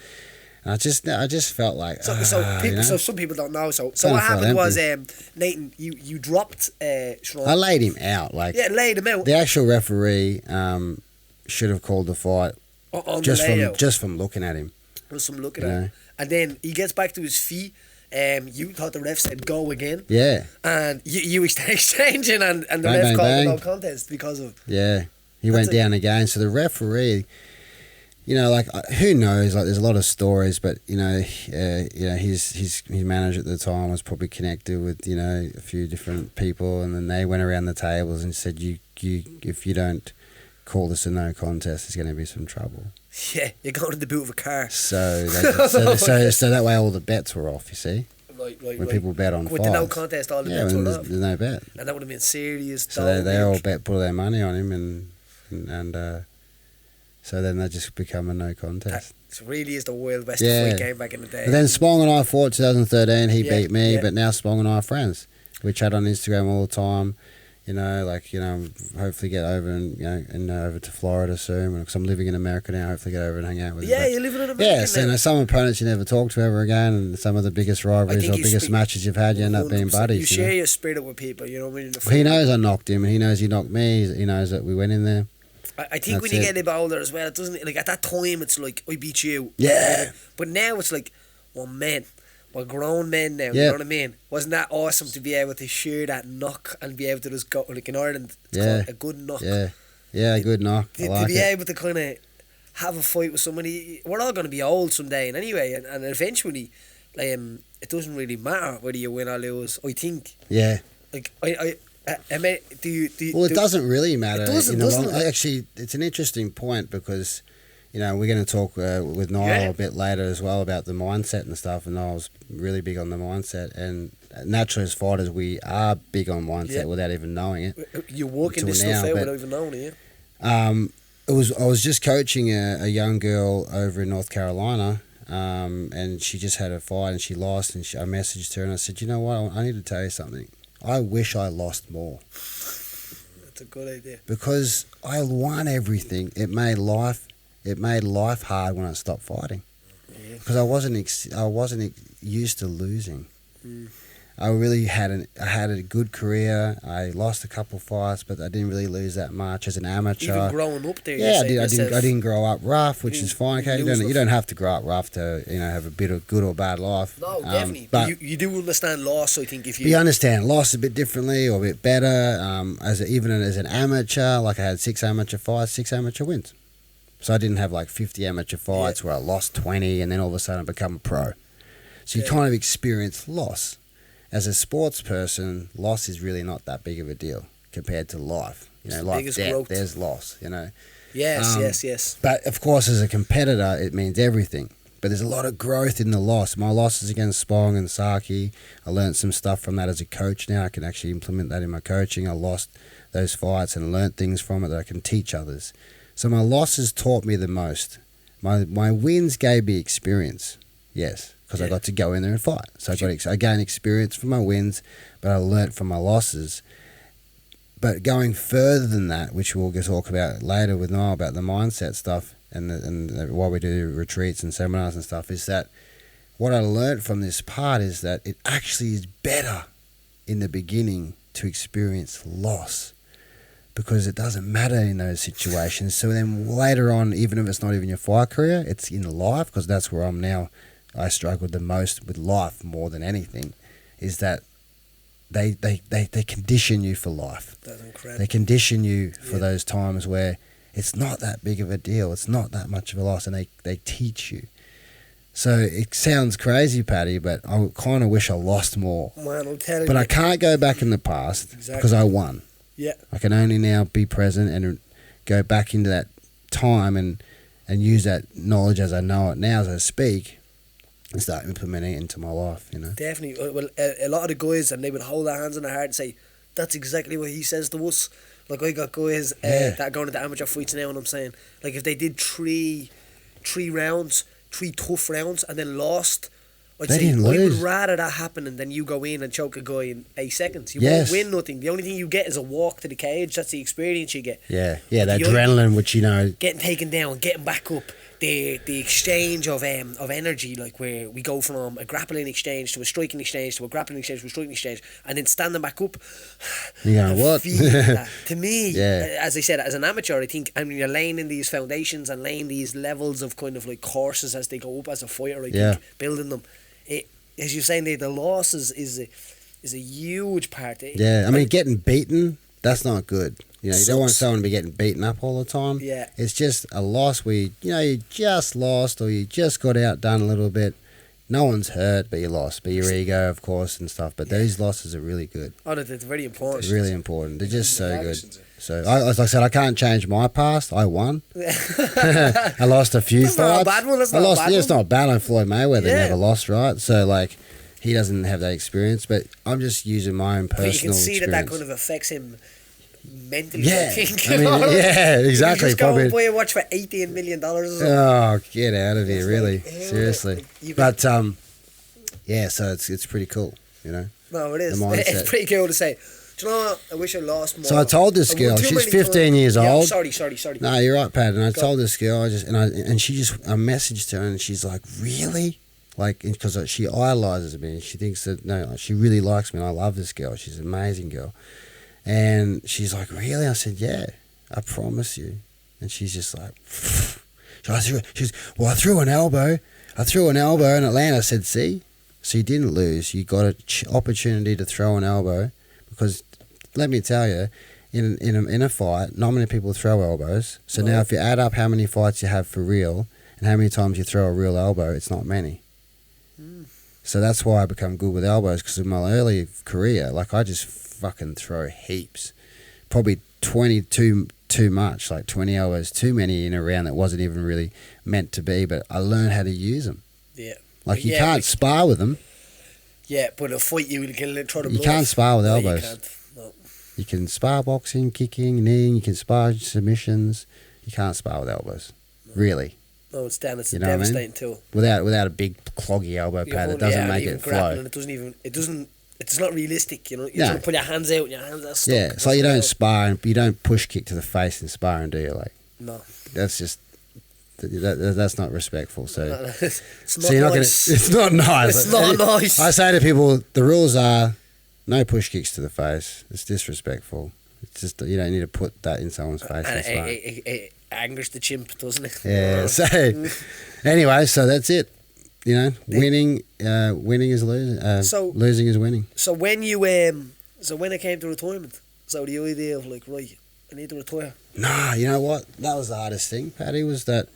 I just felt like so some people don't know. So what happened was, Nathan, you dropped Sean. I laid him out, laid him out. The actual referee should have called the fight just from looking at him. Just from looking at him. And then he gets back to his feet. You thought the ref said go again. Yeah. And you start exchanging, and the ref called the no contest because of. Yeah. He went down again. So the referee, you know, like, who knows? Like, there's a lot of stories, but you know, his manager at the time was probably connected with, you know, a few different people, and then they went around the tables and said, you if you don't call this a no contest, there's going to be some trouble. Yeah, you're going to the boot of a car. So that way all the bets were off, you see. Right. When people bet on fights. With the no contest, all the bets were off. There's no bet. And that would have been serious. So they all put their money on him, and so then they just become a no contest. That really is the Wild West fight game back in the day. But then Spong and I fought 2013. He beat me, but now Spong and I are friends. We chat on Instagram all the time. You know, hopefully get over and over to Florida soon. Because I'm living in America now, hopefully get over and hang out with him. Yeah, you're living in America now. So, you know, some opponents you never talk to ever again, and some of the biggest rivalries or biggest matches you've had, you end up being buddies. You share your spirit with people, you know what I mean? He knows I knocked him, and he knows he knocked me. He knows that we went in there. I think when you get a bit older as well, it doesn't, like, at that time it's like, I beat you. Yeah. But now it's like, well, man, we're grown men now, you know what I mean? Wasn't that awesome to be able to share that knock and be able to just go, like in Ireland, it's called a good knock. Yeah, a good knock. To be able to kind of have a fight with somebody, we're all going to be old someday, and anyway, and eventually, it doesn't really matter whether you win or lose. I think. Yeah. Like I mean, Well, it doesn't really matter. It doesn't, doesn't it? Actually, it's an interesting point because, you know, we're going to talk with Niall a bit later as well about the mindset and stuff. And Niall's really big on the mindset. And naturally, as fighters, we are big on mindset without even knowing it. You're working this stuff out without even knowing it. I was just coaching a young girl over in North Carolina, and she just had a fight and she lost. And I messaged her and I said, you know what? I need to tell you something. I wish I lost more. That's a good idea. Because I won everything. It made life hard when I stopped fighting. Because I wasn't used to losing. I really had a good career. I lost a couple fights, but I didn't really lose that much as an amateur. Even growing up there, yeah, I didn't grow up rough, which is fine. Okay, you don't have to grow up rough to have a bit of good or bad life. No, definitely. But you do understand loss. I think if you understand loss a bit differently or a bit better. Even as an amateur, like I had 6 amateur fights, 6 amateur wins. So I didn't have like 50 amateur fights where I lost 20 and then all of a sudden I become a pro. So you kind of experience loss. As a sports person, loss is really not that big of a deal compared to life. Like death, growth. There's loss, Yes. But of course, as a competitor, it means everything. But there's a lot of growth in the loss. My losses against Spong and Saki, I learned some stuff from that as a coach now. I can actually implement that in my coaching. I lost those fights and learned things from it that I can teach others. So my losses taught me the most. My wins gave me experience, yes. Because I got to go in there and fight. So I gained experience from my wins, but I learnt from my losses. But going further than that, which we'll talk about later with Niall about the mindset stuff and why we do retreats and seminars and stuff, is that what I learnt from this part is that it actually is better in the beginning to experience loss because it doesn't matter in those situations. So then later on, even if it's not even your fight career, it's in life, because that's where I'm now. I struggled the most with life more than anything, is that they condition you for life. That's incredible. They condition you for those times where it's not that big of a deal. It's not that much of a loss, and they teach you. So it sounds crazy, Paddy, but I kind of wish I lost more. Man, I'm telling you. But I can't go back in the past because I won. Yeah. I can only now be present and go back into that time and use that knowledge as I know it now as I speak. And start implementing it into my life, Definitely. Well, a lot of the guys, and they would hold their hands on their heart and say, that's exactly what he says to us. Like, I got guys that are going into amateur fights now, and I'm saying, like, if they did three rounds, 3 tough rounds, and then lost, I'd say, I would rather that happen than you go in and choke a guy in 8 seconds. You won't win nothing. The only thing you get is a walk to the cage. That's the experience you get. Yeah, the adrenaline, which, getting taken down, getting back up. The exchange of energy, like where we go from a grappling exchange to a striking exchange to a grappling exchange to a striking exchange, and then standing back up. Yeah, what? To me, as I said, as an amateur, I think you're laying in these foundations and laying these levels of kind of like courses as they go up as a fighter. I think building them. As you're saying, the losses is a huge part. Getting beaten, that's not good. You don't want someone to be getting beaten up all the time. Yeah. It's just a loss where, you just lost or you just got outdone a little bit. No one's hurt, but you lost. But your ego, of course, and stuff. But these losses are really good. Oh, it's very important. It's really important. They're just so good. So, like I said, I can't change my past. I won. I lost a few fights. Not a bad one. It's not a bad one. Floyd Mayweather never lost, right? So, like, he doesn't have that experience. But I'm just using my own personal experience. But you can see that kind of affects him mentally. Yeah, I think. Exactly. You just go and buy a watch for $18 million or something. Oh, get out of here! Really, seriously. But so it's pretty cool, No, it is. It's pretty cool to say. Do you know what? I wish I lost more. So I told this girl, she's 15 years old. Sorry. No, you're right, Pat. And I told this girl, I messaged her, and she's like, really? Like, because she idolizes me. She thinks that she really likes me, and I love this girl. She's an amazing girl. And she's like, really? I said, yeah, I promise you. And she's just like, I threw an elbow. I threw an elbow and it landed. I said, see? So you didn't lose. You got an opportunity to throw an elbow. Because let me tell you, in a fight, not many people throw elbows. So now if you add up how many fights you have for real and how many times you throw a real elbow, it's not many. So that's why I become good with elbows, because in my early career, like, I just fucking throw heaps. Probably 20 too much, like 20 elbows too many in a round that wasn't even really meant to be, but I learned how to use them. Yeah. Like, you can't spar with them. Yeah, but a fight you can throw them. You can't spar with No, elbows. you can't. No. You can spar boxing, kicking, kneeing, you can spar submissions. You can't spar with elbows. Really. No, it's down. It's You know what I mean? devastating tool. Without a big cloggy elbow pad that doesn't make it flow. And it doesn't. It's not realistic, you know. You No. don't put your hands out and your hands are stuck. Yeah, it's like you don't spar, and you don't push kick to the face and sparring, do you? Like, No. that's just that's not respectful. So, It's not so you're not nice. It's not nice. It's not nice. I say to people, the rules are no push kicks to the face. It's disrespectful. It's just you don't need to put that in someone's face. And and sparring. it angers the chimp, doesn't it? Yeah. So anyway, so that's it. You know, winning is losing. So- losing is winning. So when you so when it came to retirement, so the idea of like, right, I need to retire. Nah, you know what? That was the hardest thing, Paddy, was that,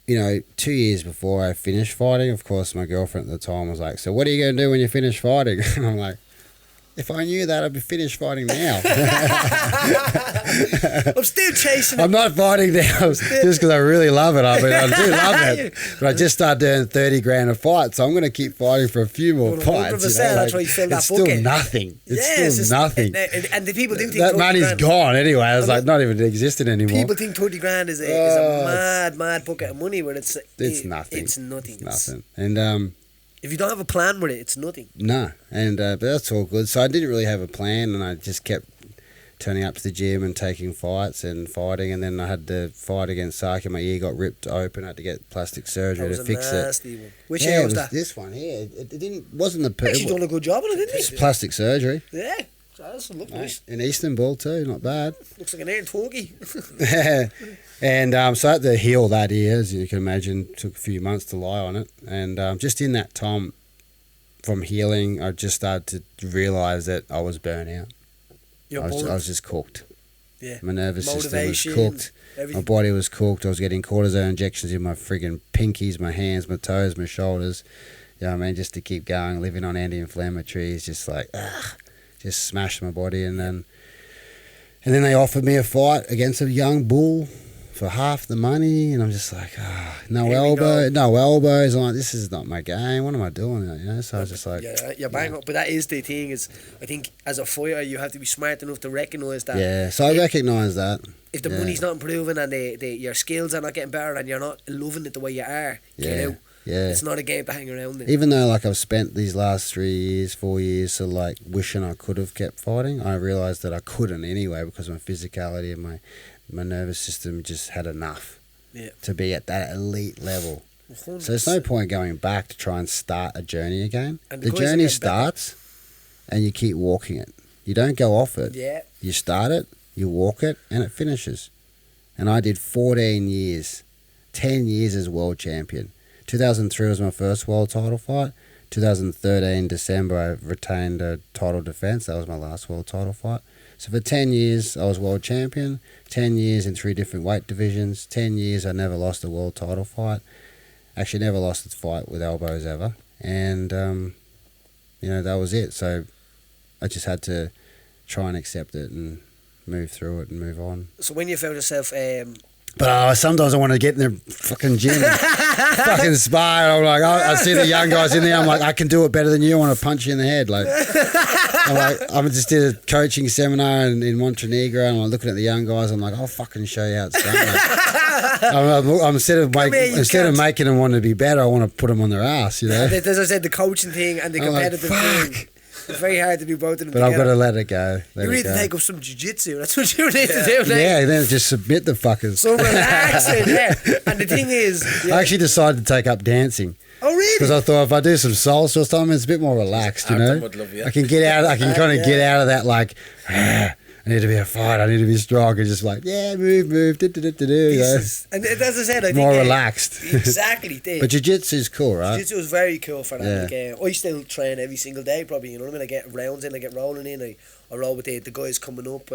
2 years before I finished fighting, of course, my girlfriend at the time was like, so what are you going to do when you finish fighting? And I'm like, if I knew that, I'd be finished fighting now. I'm still chasing it. I'm not fighting now just because I really love it. I mean, I do love it. But I just started doing 30 grand a fight, so I'm going to keep fighting for a few more 100%, fights. that's why you filled that it's still bucket. nothing. It's Yeah, still it's just- nothing. And the people do think That 30 money's grand, gone anyway. I was like, not even existing anymore. People think 30 grand is a mad bucket of money, but it's nothing. It's nothing. It's nothing. And If you don't have a plan with it, it's nothing. no, and but that's all good. So I didn't really have a plan, and I just kept turning up to the gym and taking fights and fighting. And then I had to fight against Saki. My ear got ripped open. I had to get plastic surgery to fix it. One. Which Yeah, year it was was that? this one here. It wasn't the Actually done a good job on it, didn't It's he? plastic surgery. Yeah. That's look nice. In Istanbul too, not bad. Looks like an air talkie. And so I had to heal that ear, as you can imagine. Took a few months to lie on it, and just in that time, from healing, I just started to realise that I was burnt out. I was just cooked. Yeah. My nervous system was Motivation, cooked. everything. My body was cooked. I was getting cortisone injections in my friggin' pinkies, my hands, my toes, my shoulders. You know what I mean? Just to keep going, living on anti-inflammatories, just like, just smashed my body. And then they offered me a fight against a young bull for half the money, and I'm just like, no elbows. I'm like, this is not my game. What am I doing? So I was just like, yeah, bang up. But that is the thing. Is I think as a fighter, you have to be smart enough to recognise that. yeah. So I recognise that. If the money's not improving and your skills are not getting better and you're not loving it the way you are, get out. Yeah. It's not a game to hang around in. Even though like I've spent these last 3 years, 4 years, so like wishing I could have kept fighting, I realised that I couldn't anyway because of my physicality and my nervous system just had enough to be at that elite level. 100%. So there's no point going back to try and start a journey again. And The guys are journey getting better. starts and you keep walking it. You don't go off it. Yeah. You start it, you walk it, and it finishes. And I did 14 years, 10 years as world champion. 2003 was my first world title fight. 2013 December I retained a title defence. That was my last world title fight. So for 10 years I was world champion. 10 years in 3 different weight divisions. 10 years I never lost a world title fight. Actually never lost a fight with elbows ever. And that was it. So I just had to try and accept it and move through it and move on. So when you found yourself, But sometimes I want to get in the fucking gym and fucking spar. I'm like, I see the young guys in there. I'm like, I can do it better than you. I want to punch you in the head. Like, I just did a coaching seminar in Montenegro, and I'm looking at the young guys. I'm like, I'll fucking show you how it's done. Like, instead of making them want to be better, I want to put them on their ass. as I said, the coaching thing and the competitive thing. It's very hard to do both of them But together. I've got to let it go. You need to take up some jiu-jitsu. That's what you need to do. Yeah, then just submit the fuckers. So relaxing, yeah. And the thing is... Yeah. I actually decided to take up dancing. Oh, really? Because I thought if I do some salsa or something, it's a bit more relaxed, you know. Would love you. I can get out. I can kind of get out of that like. I need to be a fight. I need to be strong, and just like move. And as I said, I think more relaxed. Exactly. But jiu-jitsu is cool, right? Jiu-jitsu is very cool for that. Yeah. Like, I still train every single day, probably. You know what I mean? I get rounds in, I get rolling in. I roll with the guys coming up.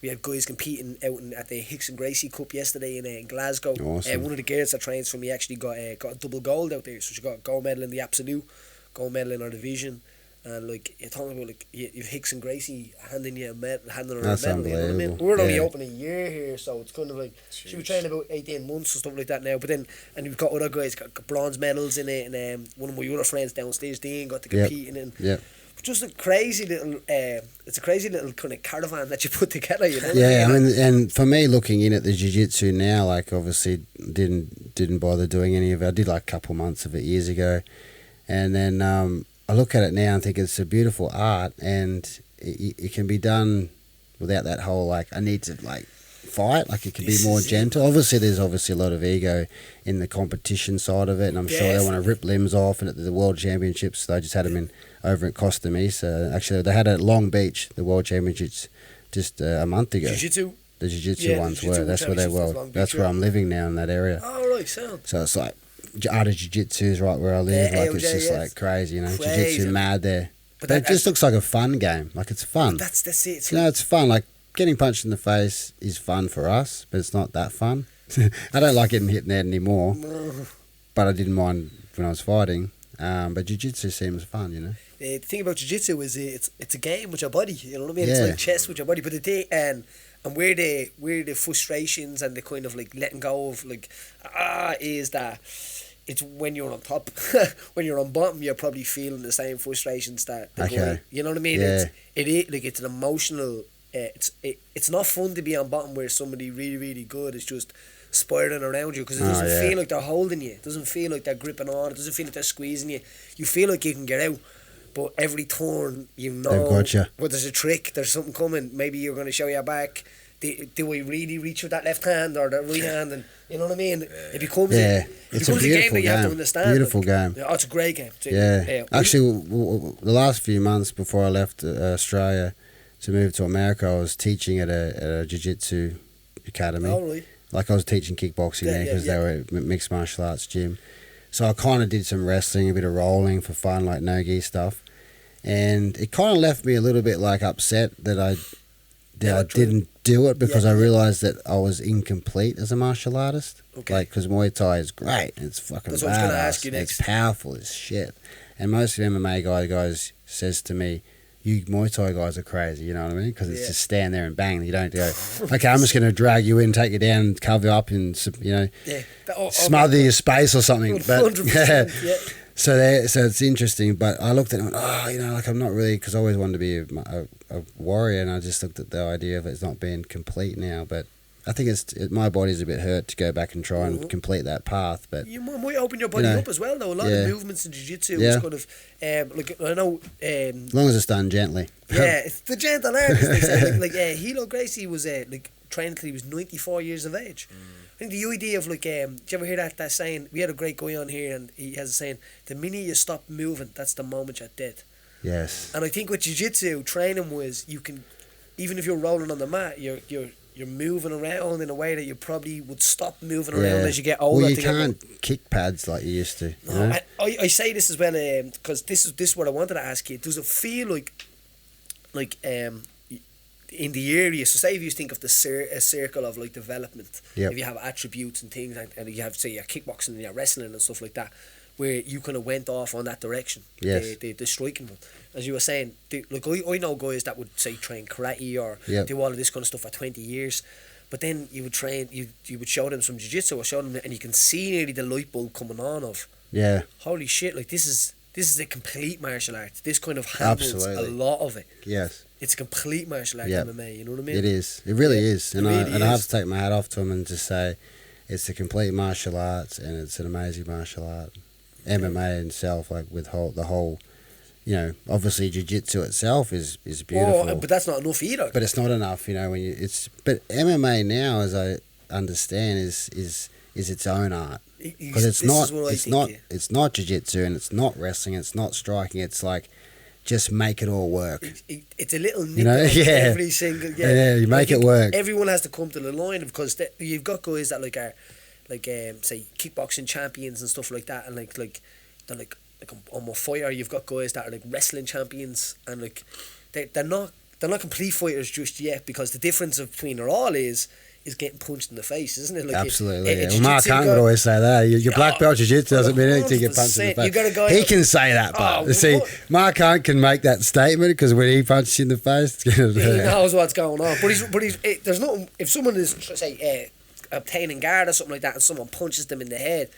We had guys competing out at the Hicks and Gracie Cup yesterday in Glasgow. Awesome. One of the girls that trains for me actually got a double gold out there. So she got a gold medal in the absolute, gold medal in our division. And like you're talking about, like you've Hicks and Gracie handing you a medal, handing her That's a medal. You know what I mean? unbelievable. We're only Yeah. open a year here, so it's kind of like she was training about 18 months or stuff like that now. But then, and we've got other guys got bronze medals in it, and one of my other friends downstairs, Dean, got to compete in it. Yep. Just a crazy little, it's a crazy little kind of caravan that you put together, you know. Yeah, I mean, and for me, looking in at the jiu-jitsu now, like obviously didn't bother doing any of it. I did like a couple months of it years ago, and then I look at it now and think it's a beautiful art, and it can be done without that whole like I need to like fight. Like it can be more gentle. Obviously, there's a lot of ego in the competition side of it, and I'm sure they want to rip limbs off. And at the World Championships, they just had them in over at Costa Mesa. Actually, they had it at Long Beach, the World Championships, just a month ago. Jiu-jitsu? The jiu-jitsu ones were. That's where they were. That's where I'm living now in that area. Oh, right, sound. So it's like art of jiu-jitsu is right where I live. Yeah, like it's just like crazy, you know. Jiu-jitsu mad there. But it just looks like a fun game. Like it's fun. That's it. You know, it's fun. Like getting punched in the face is fun for us, but it's not that fun. I don't like getting hit in the head anymore, but I didn't mind when I was fighting. But jiu-jitsu seems fun, you know. The thing about jiu-jitsu is it's a game with your body. You know what I mean? Yeah. It's like chess with your body. But the thing and where the frustrations and the kind of like letting go of like is that it's when you're on top. When you're on bottom, you're probably feeling the same frustrations that the guy. You know what I mean? Yeah. It's an emotional. It's not fun to be on bottom where somebody really really good is just spiraling around you, because it doesn't feel like they're holding you. It doesn't feel like they're gripping on. It doesn't feel like they're squeezing you. You feel like you can get out, but every turn you know. They've got you. Well, there's a trick. There's something coming. Maybe you're going to show your back. Do I really reach with that left hand or the right hand? And you know what I mean? It becomes it's a beautiful game that you have to understand. Beautiful game. Oh, it's a great game. Yeah. Actually, the last few months before I left Australia to move to America, I was teaching at a jiu-jitsu academy. Oh, right. Like I was teaching kickboxing there because they were a mixed martial arts gym. So I kind of did some wrestling, a bit of rolling for fun, like no-gi stuff. And it kind of left me a little bit like upset that I didn't do it, because I realised that I was incomplete as a martial artist. Okay. Like, because Muay Thai is great. It's fucking That's what I was gonna ask badass. you next. It's powerful as shit. And most of the MMA guys says to me, you Muay Thai guys are crazy, you know what I mean? Because it's just stand there and bang. You don't go, okay, I'm just going to drag you in, take you down, cover you up, and you know, smother your space or something. But 100%, yeah. So it's interesting. But I looked at it and went, you know, like I'm not really, because I always wanted to be a warrior, and I just looked at the idea of it's not being complete now. But I think my body's a bit hurt to go back and try and complete that path. But you might open your body up as well, though. A lot of movements in jiu-jitsu is kind of like I know. As long as it's done gently. Yeah, it's the gentle art. As they say. Like Hilo Gracie was like trained until he was 94 years of age. I think the idea of like, did you ever hear that saying? We had a great guy on here, and he has a saying: the minute you stop moving, that's the moment you're dead. Yes. And I think with jiu-jitsu training was, you can, even if you're rolling on the mat, you're moving around in a way that you probably would stop moving around as you get older. Well, you can't kick pads like you used to. No, you know? I say this as well because this is what I wanted to ask you. Does it feel like in the area? So say if you think of a circle of like development, if you have attributes and things, and you have, say, your kickboxing and your wrestling and stuff like that, where you kind of went off on that direction. Yes. The striking one. As you were saying, like I know guys that would say train karate or do all of this kind of stuff for 20 years, but then you would train, you would show them some jiu-jitsu or show them, and you can see nearly the light bulb coming on of, holy shit, like this is a complete martial art. This kind of handles a lot of it. Yes. It's a complete martial art, MMA, you know what I mean? It is. It really is. And really I have to take my hat off to him and just say it's a complete martial arts, and it's an amazing martial art. MMA itself, like with the whole, you know, obviously jiu-jitsu itself is beautiful. But that's not enough either. But it's not enough, you know, but MMA now, as I understand, is its own art. Because it's not jiu-jitsu, and it's not wrestling, it's not striking, it's like, just make it all work. It's a little nip, you know, every single you make it work. Everyone has to come to the line, because you've got guys that are say kickboxing champions and stuff like that, and like they're like I'm a fighter. You've got guys that are like wrestling champions, and like they're not they're not complete fighters just yet, because the difference between it all is getting punched in the face, isn't it? Like absolutely. Well, Mark Hunt would always say that. Your black belt jiu-jitsu doesn't mean anything to get punched in the face. You got a guy he can say that, but see, Mark Hunt can make that statement because when he punches you in the face, it's gonna he knows what's going on. But there's nothing. If someone is, say, obtaining guard or something like that, and someone punches them in the head,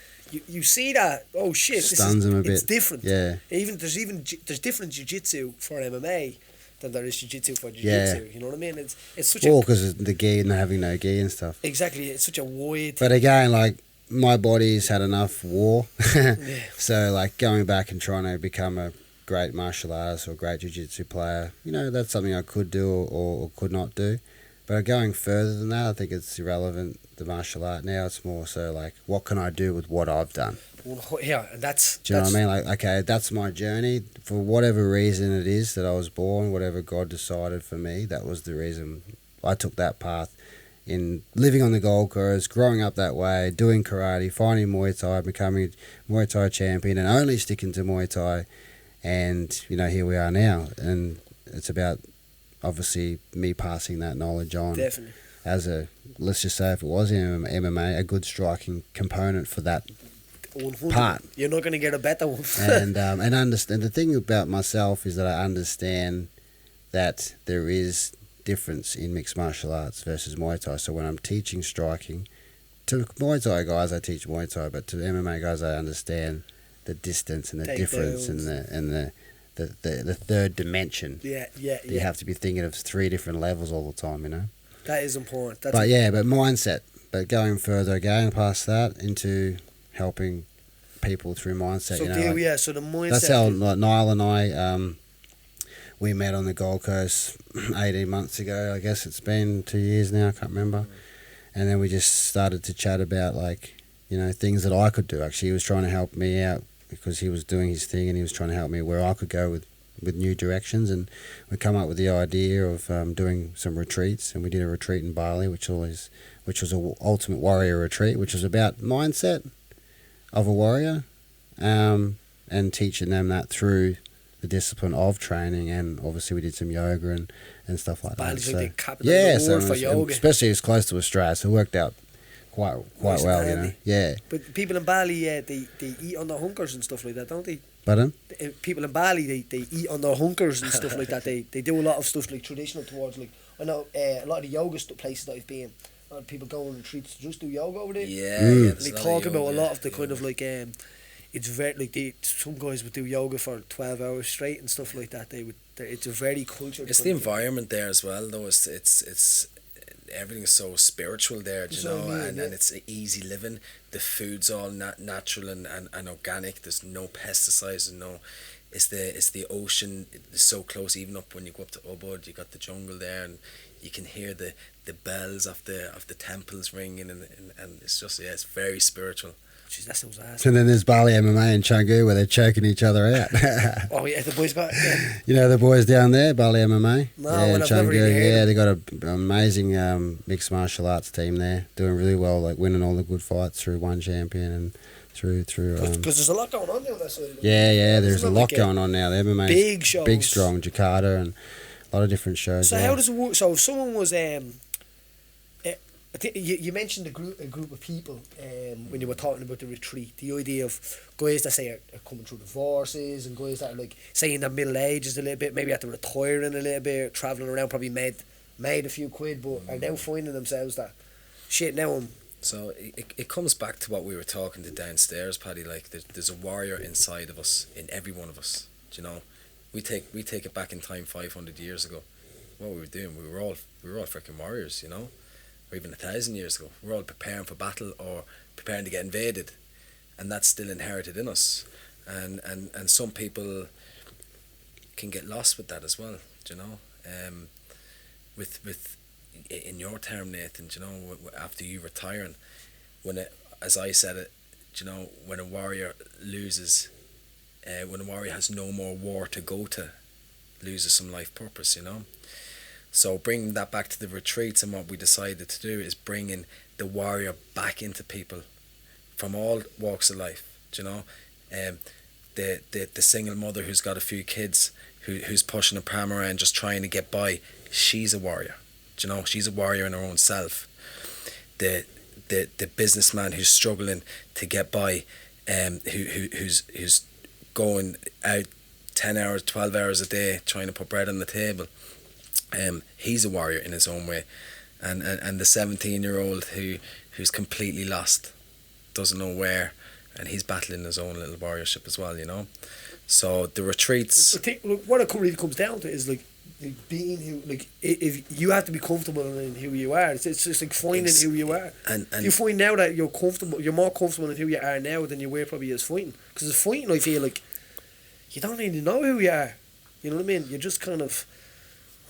you see that, oh shit, stuns them a bit. It's different. Yeah. There's different jiu-jitsu for MMA than there is jiu-jitsu for jiu-jitsu. Yeah. You know what I mean? It's such because of the gi and having no gi and stuff. Exactly. It's such a wide. But again, like, my body's had enough war. Yeah. So, like, going back and trying to become a great martial artist or a great jiu-jitsu player, you know, that's something I could do or could not do. But going further than that, I think it's irrelevant, the martial art. Now it's more so like, what can I do with what I've done? Yeah, and that's... Do you know what I mean? Like, okay, that's my journey. For whatever reason it is that I was born, whatever God decided for me, that was the reason I took that path. In living on the Gold Coast, growing up that way, doing karate, finding Muay Thai, becoming a Muay Thai champion, and only sticking to Muay Thai. And, you know, here we are now. And it's about, obviously, me passing that knowledge on. Definitely. As a, let's just say if it was in MMA, a good striking component for that 100. part. You're not going to get a better one. and understand, the thing about myself is that I understand that there is difference in mixed martial arts versus Muay Thai. So when I'm teaching striking, to Muay Thai guys I teach Muay Thai, but to MMA guys I understand the distance and the difference and the third dimension. Yeah. You have to be thinking of 3 different levels all the time, you know. That is important. But mindset. But going further again past that into helping people through mindset. So you know, so the mindset. That's how like, Niall and I we met on the Gold Coast 18 months ago. I guess it's been 2 years now. I can't remember. And then we just started to chat about like, you know, things that I could do. Actually, he was trying to help me out because he was doing his thing and he was trying to help me where I could go with new directions. And we come up with the idea of doing some retreats, and we did a retreat in Bali, which was a Ultimate Warrior retreat, which was about mindset of a warrior, and teaching them that through the discipline of training. And obviously we did some yoga and stuff like Bali's that. like the capital of the world for yoga. Especially it's close to Australia, so it worked out quite well, you know. Yeah. But people in Bali, they eat on their hunkers and stuff like that, don't they? Pardon? People in Bali, they eat on their hunkers and stuff like that. They do a lot of stuff like traditional towards, like, I know a lot of the yoga places that I've been, a lot of people go on retreats to just do yoga over there. Yeah. They talk about a lot of the kind of like it's very like some guys would do yoga for 12 hours straight and stuff like that. It's a very cultured. It's the environment there as well, though. It's everything's so spiritual there, you know, and it's easy living. The food's all natural and organic. There's no pesticides and no. It's the ocean. It's so close. Even up when you go up to Ubud, you got the jungle there, and you can hear the bells of the temples ringing, and it's just it's very spiritual. Jeez, that sounds awesome. And then there's Bali MMA in Canggu where they're choking each other out. Oh yeah, the boys got. Yeah. You know the boys down there, Bali MMA. No, yeah, I've never even heard. Yeah, they got an amazing mixed martial arts team there, doing really well, like winning all the good fights through one champion and through. Because there's a lot going on down that side. Yeah, there's a lot going on now. The MMA big shows, big strong Jakarta and a lot of different shows. So how does it work? So if someone was I think you mentioned a group of people when you were talking about the retreat. The idea of guys that say are coming through divorces and guys that are like say in their middle ages a little bit, maybe after retiring a little bit, travelling around, probably made a few quid, but are now finding themselves that shit now. So it comes back to what we were talking to downstairs, Paddy. Like there's a warrior inside of us, in every one of us. Do you know, we take it back in time 500 years ago. What we were doing, we were all freaking warriors, you know. Or even 1,000 years ago, we're all preparing for battle or preparing to get invaded, and that's still inherited in us. And some people can get lost with that as well. Do you know? With in your term, Nathan, do you know, after you retiring, as I said it, do you know, when a warrior loses, when a warrior has no more war to go to, loses some life purpose, you know. So bringing that back to the retreats, and what we decided to do is bringing the warrior back into people from all walks of life. Do you know, the single mother who's got a few kids, who's pushing a pram around just trying to get by. She's a warrior. Do you know? She's a warrior in her own self. The businessman who's struggling to get by, who's going out 10 hours, 12 hours a day trying to put bread on the table. He's a warrior in his own way. And the 17-year-old who's completely lost, doesn't know where, and he's battling his own little warriorship as well, you know. So the retreats. I think what it really comes down to is like being who, like, if you have to be comfortable in who you are. It's just like finding who you are. And you find now that you're more comfortable in who you are now than you were probably as fighting. Because as fighting, I feel like you don't really know who you are. You know what I mean? You're just kind of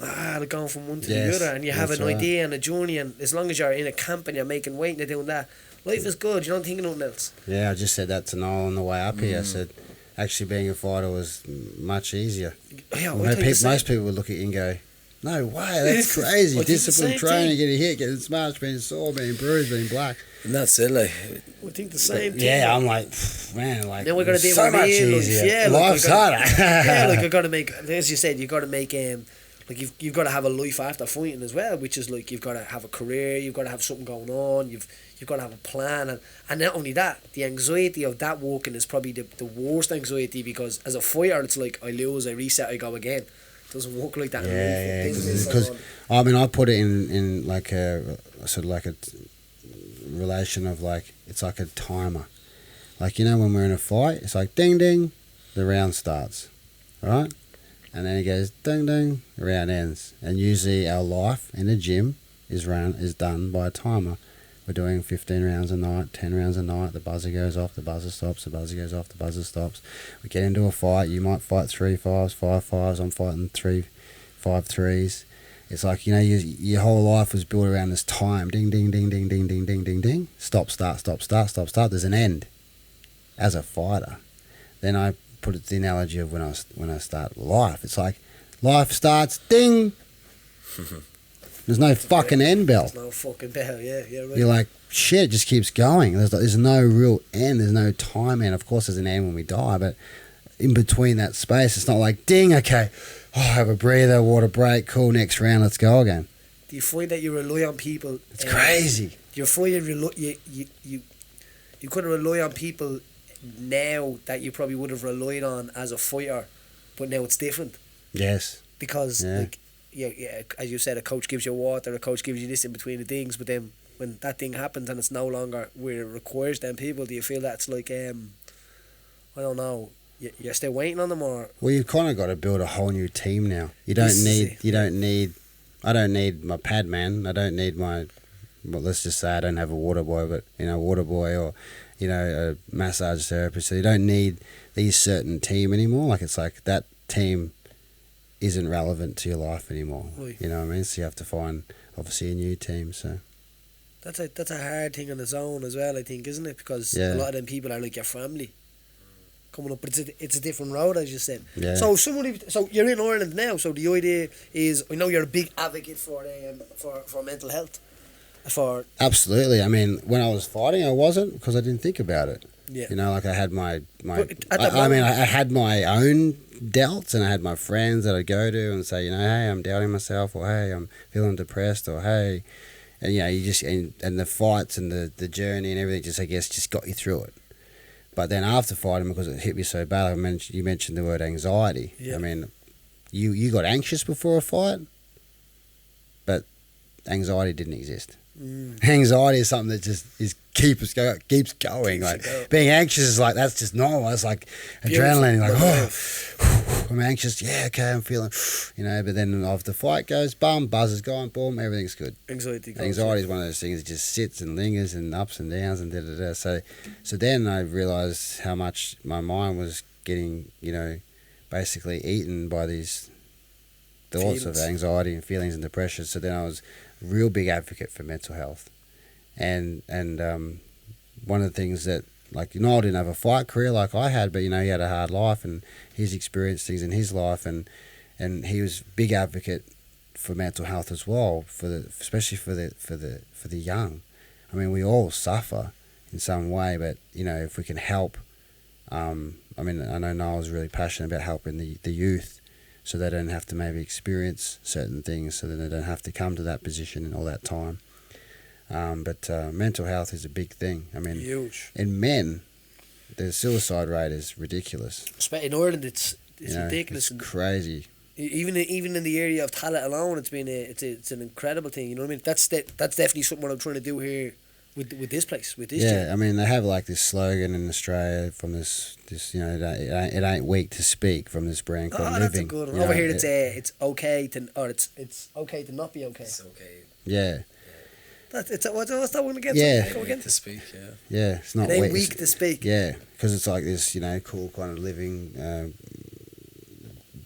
like going from one to the other, and you have an idea and a journey, and as long as you're in a camp and you're making weight and you're doing that, life is good. You don't think of nothing else. Yeah, I just said that to Noel on the way up here. I said, actually being a fighter was much easier. Yeah, most people would look at you and go, no way, that's crazy. Discipline training, getting hit, getting smashed, being sore, being bruised, being black. And that's it, like. We think the same thing. Yeah, I'm like, man, like, then we're gonna do so much easier. Life's harder. Yeah, like, I gotta make, as you said, you gotta make, like, you've got to have a life after fighting as well, which is like, you've got to have a career, you've got to have something going on, you've got to have a plan, and not only that, the anxiety of that walking is probably the worst anxiety, because as a fighter, it's like, I lose, I reset, I go again. It doesn't work like that. Yeah, because I mean, I put it in like a sort of like a relation of like, it's like a timer. Like, you know, when we're in a fight, it's like ding ding, the round starts, right? And then it goes ding ding, the round ends. And usually our life in the gym is done by a timer. We're doing 15 rounds a night, 10 rounds a night. The buzzer goes off, the buzzer stops, the buzzer goes off, the buzzer stops. We get into a fight. You might fight 3 5s, 5 5s. I'm fighting 3 5 3s. It's like, you know, your whole life was built around this time. Ding ding ding ding ding ding ding ding ding. Stop, start, stop, start, stop, start. There's an end. As a fighter, then I put it the analogy of when I start life. It's like life starts ding. There's no fucking end bell. There's no fucking bell. Yeah, right. You're like, shit, it just keeps going. There's no real end. There's no time end. Of course, there's an end when we die, but in between that space, it's not like ding. Okay, have a breather, water break, cool. Next round, let's go again. Do you find that you rely on people? It's crazy. You find you couldn't rely on people now that you probably would have relied on as a fighter, but now it's different. Yes. Because like, yeah, as you said, a coach gives you water, a coach gives you this in between the things, but then when that thing happens and it's no longer where it requires them people, do you feel that's like I don't know, you're still waiting on them, or? Well, you've kind of got to build a whole new team now. I don't need my pad man. I don't need my, well, let's just say I don't have a water boy, but, you know, water boy or, you know, a massage therapist. So you don't need these certain team anymore. Like, it's like that team isn't relevant to your life anymore. Right. You know what I mean? So you have to find, obviously, a new team. So that's a hard thing on its own as well, I think, isn't it? Because a lot of them people are like your family coming up, but it's a different road, as you said. Yeah. So you're in Ireland now. So the idea is, I know you're a big advocate for mental health. Absolutely. I mean, when I was fighting, I wasn't, because I didn't think about it. Yeah. You know, like I had I had my own doubts, and I had my friends that I'd go to and say, you know, hey, I'm doubting myself, or hey, I'm feeling depressed, or hey, and you know, you just and the fights and the journey and everything just, I guess, just got you through it. But then after fighting, because it hit me so bad, you mentioned the word anxiety. Yeah. I mean, you got anxious before a fight, but anxiety didn't exist. Anxiety is something that just keeps going. Like being anxious is like, that's just normal. It's like adrenaline. Like, I'm anxious. Yeah, okay, I'm feeling, you know. But then after the fight goes, buzz is gone, boom, everything's good. Anxiety is one of those things that just sits and lingers and ups and downs and da. So then I realized how much my mind was getting, you know, basically eaten by these thoughts of anxiety and feelings and depression. So then I was real big advocate for mental health, and one of the things that, like, you know, I didn't have a fight career like I had, but, you know, he had a hard life and he's experienced things in his life, and he was big advocate for mental health as well, especially for the young. I mean, we all suffer in some way, but, you know, if we can help I mean, I know Niall's really passionate about helping the youth, so they don't have to maybe experience certain things, so then they don't have to come to that position in all that time. But mental health is a big thing. I mean, huge. In men, the suicide rate is ridiculous. In Ireland, it's ridiculous. It's crazy. Even in the area of Tallaght alone, it's an incredible thing. You know what I mean? That's definitely something what I'm trying to do here with this place, with this gym. I mean, they have like this slogan in Australia from this it ain't weak to speak, from this brand called Living. That's a good one. Over here, it's okay to okay to not be okay. It's okay. Yeah. What's that one again? Yeah. Go again. To speak, yeah. Yeah, it's not It ain't weak to speak. Yeah, because it's like this, cool kind of living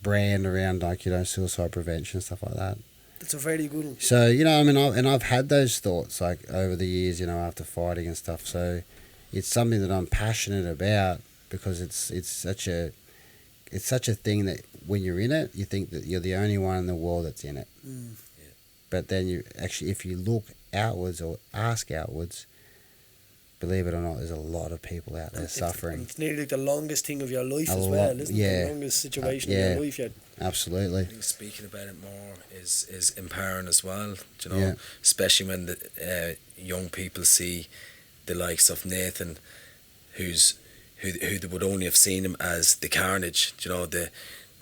brand around, like, suicide prevention, stuff like that. That's a very good one. So, I mean, I've had those thoughts, like, over the years, after fighting and stuff. So it's something that I'm passionate about, because it's such a thing that when you're in it, you think that you're the only one in the world that's in it. Mm. Yeah. But then if you look outwards or ask outwards, believe it or not, there's a lot of people out there suffering. It's nearly like the longest thing of your life as well, isn't it? The longest situation of your life yet. Absolutely. I think speaking about it more is empowering as well. Yeah. Especially when the young people see the likes of Nathan, who they would only have seen him as the Carnage. The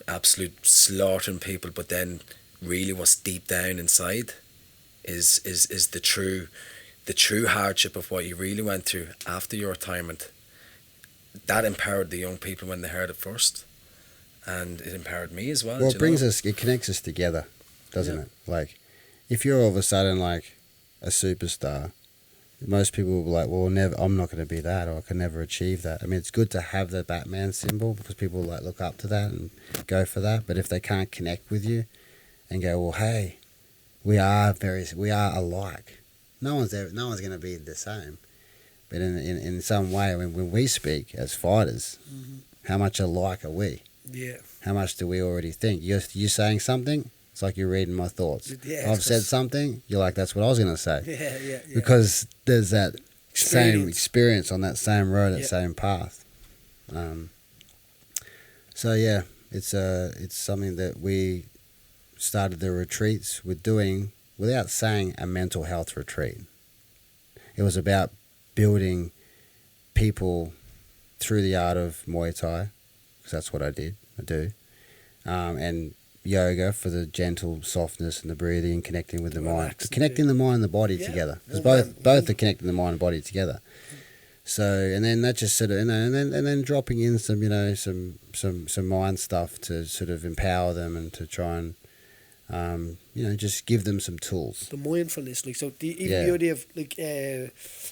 absolute slaughtering people, but then really what's deep down inside is the true hardship of what you really went through after your retirement. That empowered the young people when they heard it first, and it empowered me as well. Well, it connects us together, doesn't it? Like, if you're all of a sudden like a superstar, most people will be like, well, I'm not going to be that, or I can never achieve that. I mean, it's good to have the Batman symbol, because people like look up to that and go for that. But if they can't connect with you and go, well, hey, we are alike. No one's going to be the same. But in some way, when we speak as fighters, how much alike are we? Yeah. How much do we already think? You're saying something, it's like you're reading my thoughts. Yeah, I've said something, you're like, that's what I was going to say. Yeah. Because there's that same experience on that same road, that same path. So yeah, it's something that we started the retreats with doing without saying a mental health retreat. It was about building people through the art of Muay Thai, because that's what I do, and yoga for the gentle softness and the breathing and connecting with the mind, connecting the mind and the body together, because both are connecting the mind and body together. So, and then that just sort of, and then dropping in some some mind stuff to sort of empower them and to try and just give them some tools. The mindfulness, the idea of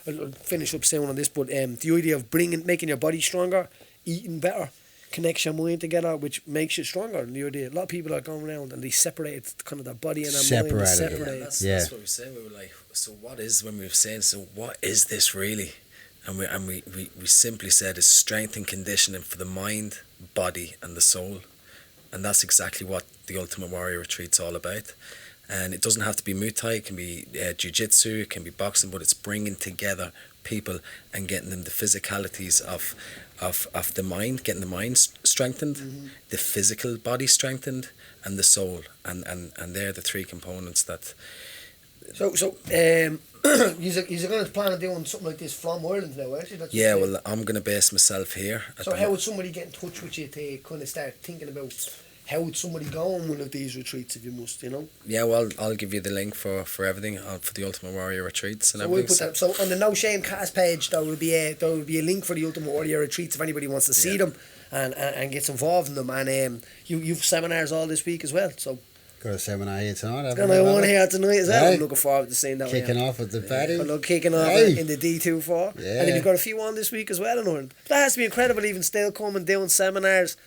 I'll finish up soon on this, but the idea of making your body stronger, eating better, connects your mind together, which makes you stronger. And the idea, a lot of people are going around and they separate kind of their body and their mind. That's what we said. We were like, so what is, when we were saying, so what is this really? And we simply said it's strength and conditioning for the mind, body, and the soul. And that's exactly what the Ultimate Warrior Retreat's all about. And it doesn't have to be Muay Thai, it can be jiu-jitsu, it can be boxing, but it's bringing together people and getting them the physicalities of the mind, getting the mind strengthened, the physical body strengthened, and the soul. And they're the three components that... So you're going to plan on doing something like this from Ireland now, aren't you? Well, I'm going to base myself here. So how would somebody get in touch with you to kind of start thinking about how would somebody go on one of these retreats if you must, Yeah, well, I'll give you the link for everything, for the Ultimate Warrior Retreats and everything. We'll put that, so on the No Shame cast page, there will be a link for the Ultimate Warrior Retreats if anybody wants to see them and gets involved in them. And you've seminars all this week as well, so... Got a seminar here tonight. Got one here tonight as well. I'm looking forward to seeing that. Kicking off with the Paddy. Kicking off in the D24. Yeah. And then you've got a few on this week as well in Ireland. That has to be incredible, even still coming down seminars.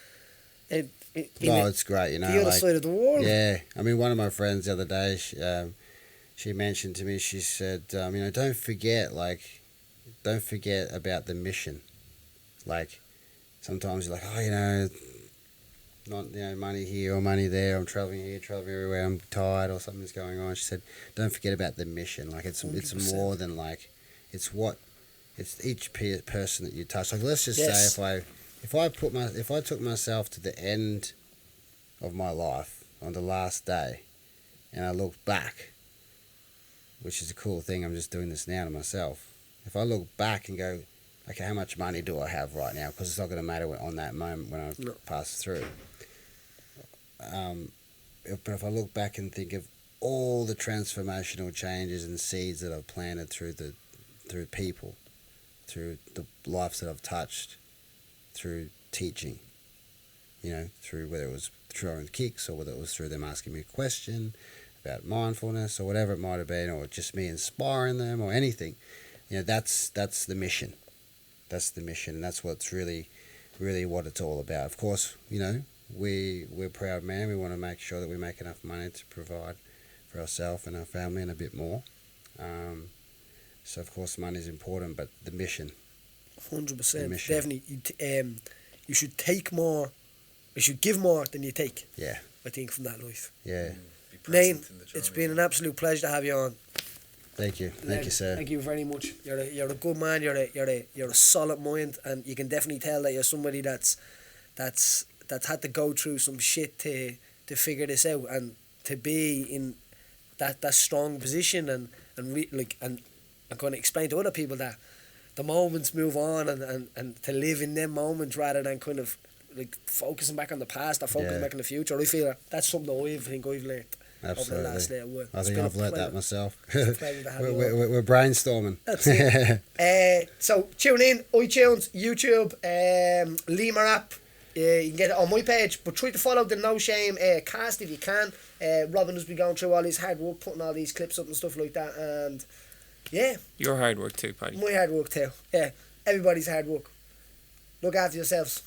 It's great, the other side of the world. Yeah. I mean, one of my friends the other day, she mentioned to me, she said, don't forget about the mission. Like, sometimes you're like, not money here or money there, I'm traveling here, traveling everywhere, I'm tired or something's going on. She said, don't forget about the mission. Like, it's 100%. More than it's each person that you touch. Like, let's just say if I took myself to the end of my life on the last day, and I look back, which is a cool thing. I'm just doing this now to myself. If I look back and go, okay, how much money do I have right now? Because it's not going to matter on that moment when I pass through. But if I look back and think of all the transformational changes and seeds that I've planted through people, through the lives that I've touched, through teaching, through whether it was throwing kicks or whether it was through them asking me a question about mindfulness or whatever it might have been, or just me inspiring them or anything, that's the mission. That's the mission, and that's what's really, really what it's all about. Of course, we're proud man. We want to make sure that we make enough money to provide for ourselves and our family and a bit more. So of course money is important, but the mission. 100%. Definitely. You should take more. You should give more than you take. Yeah. I think from that life. Yeah. Nain, it's been an absolute pleasure to have you on. Thank you, sir. Thank you very much. You're a good man. You're a solid mind, and you can definitely tell that you're somebody that's had to go through some shit to figure this out, and to be in that strong position, and I'm going to explain to other people that the moments move on, and to live in them moments rather than kind of like focusing back on the past or focusing back on the future. I feel that's something that I've learned. Absolutely. Over the last little while. I think I've learnt that myself. We're brainstorming. That's it. So tune in, iTunes, YouTube, Limor app. You can get it on my page, but try to follow the No Shame cast if you can. Robin has been going through all his hard work, putting all these clips up and stuff like that, and yeah. Your hard work too, Paddy. My hard work too. Yeah. Everybody's hard work. Look after yourselves.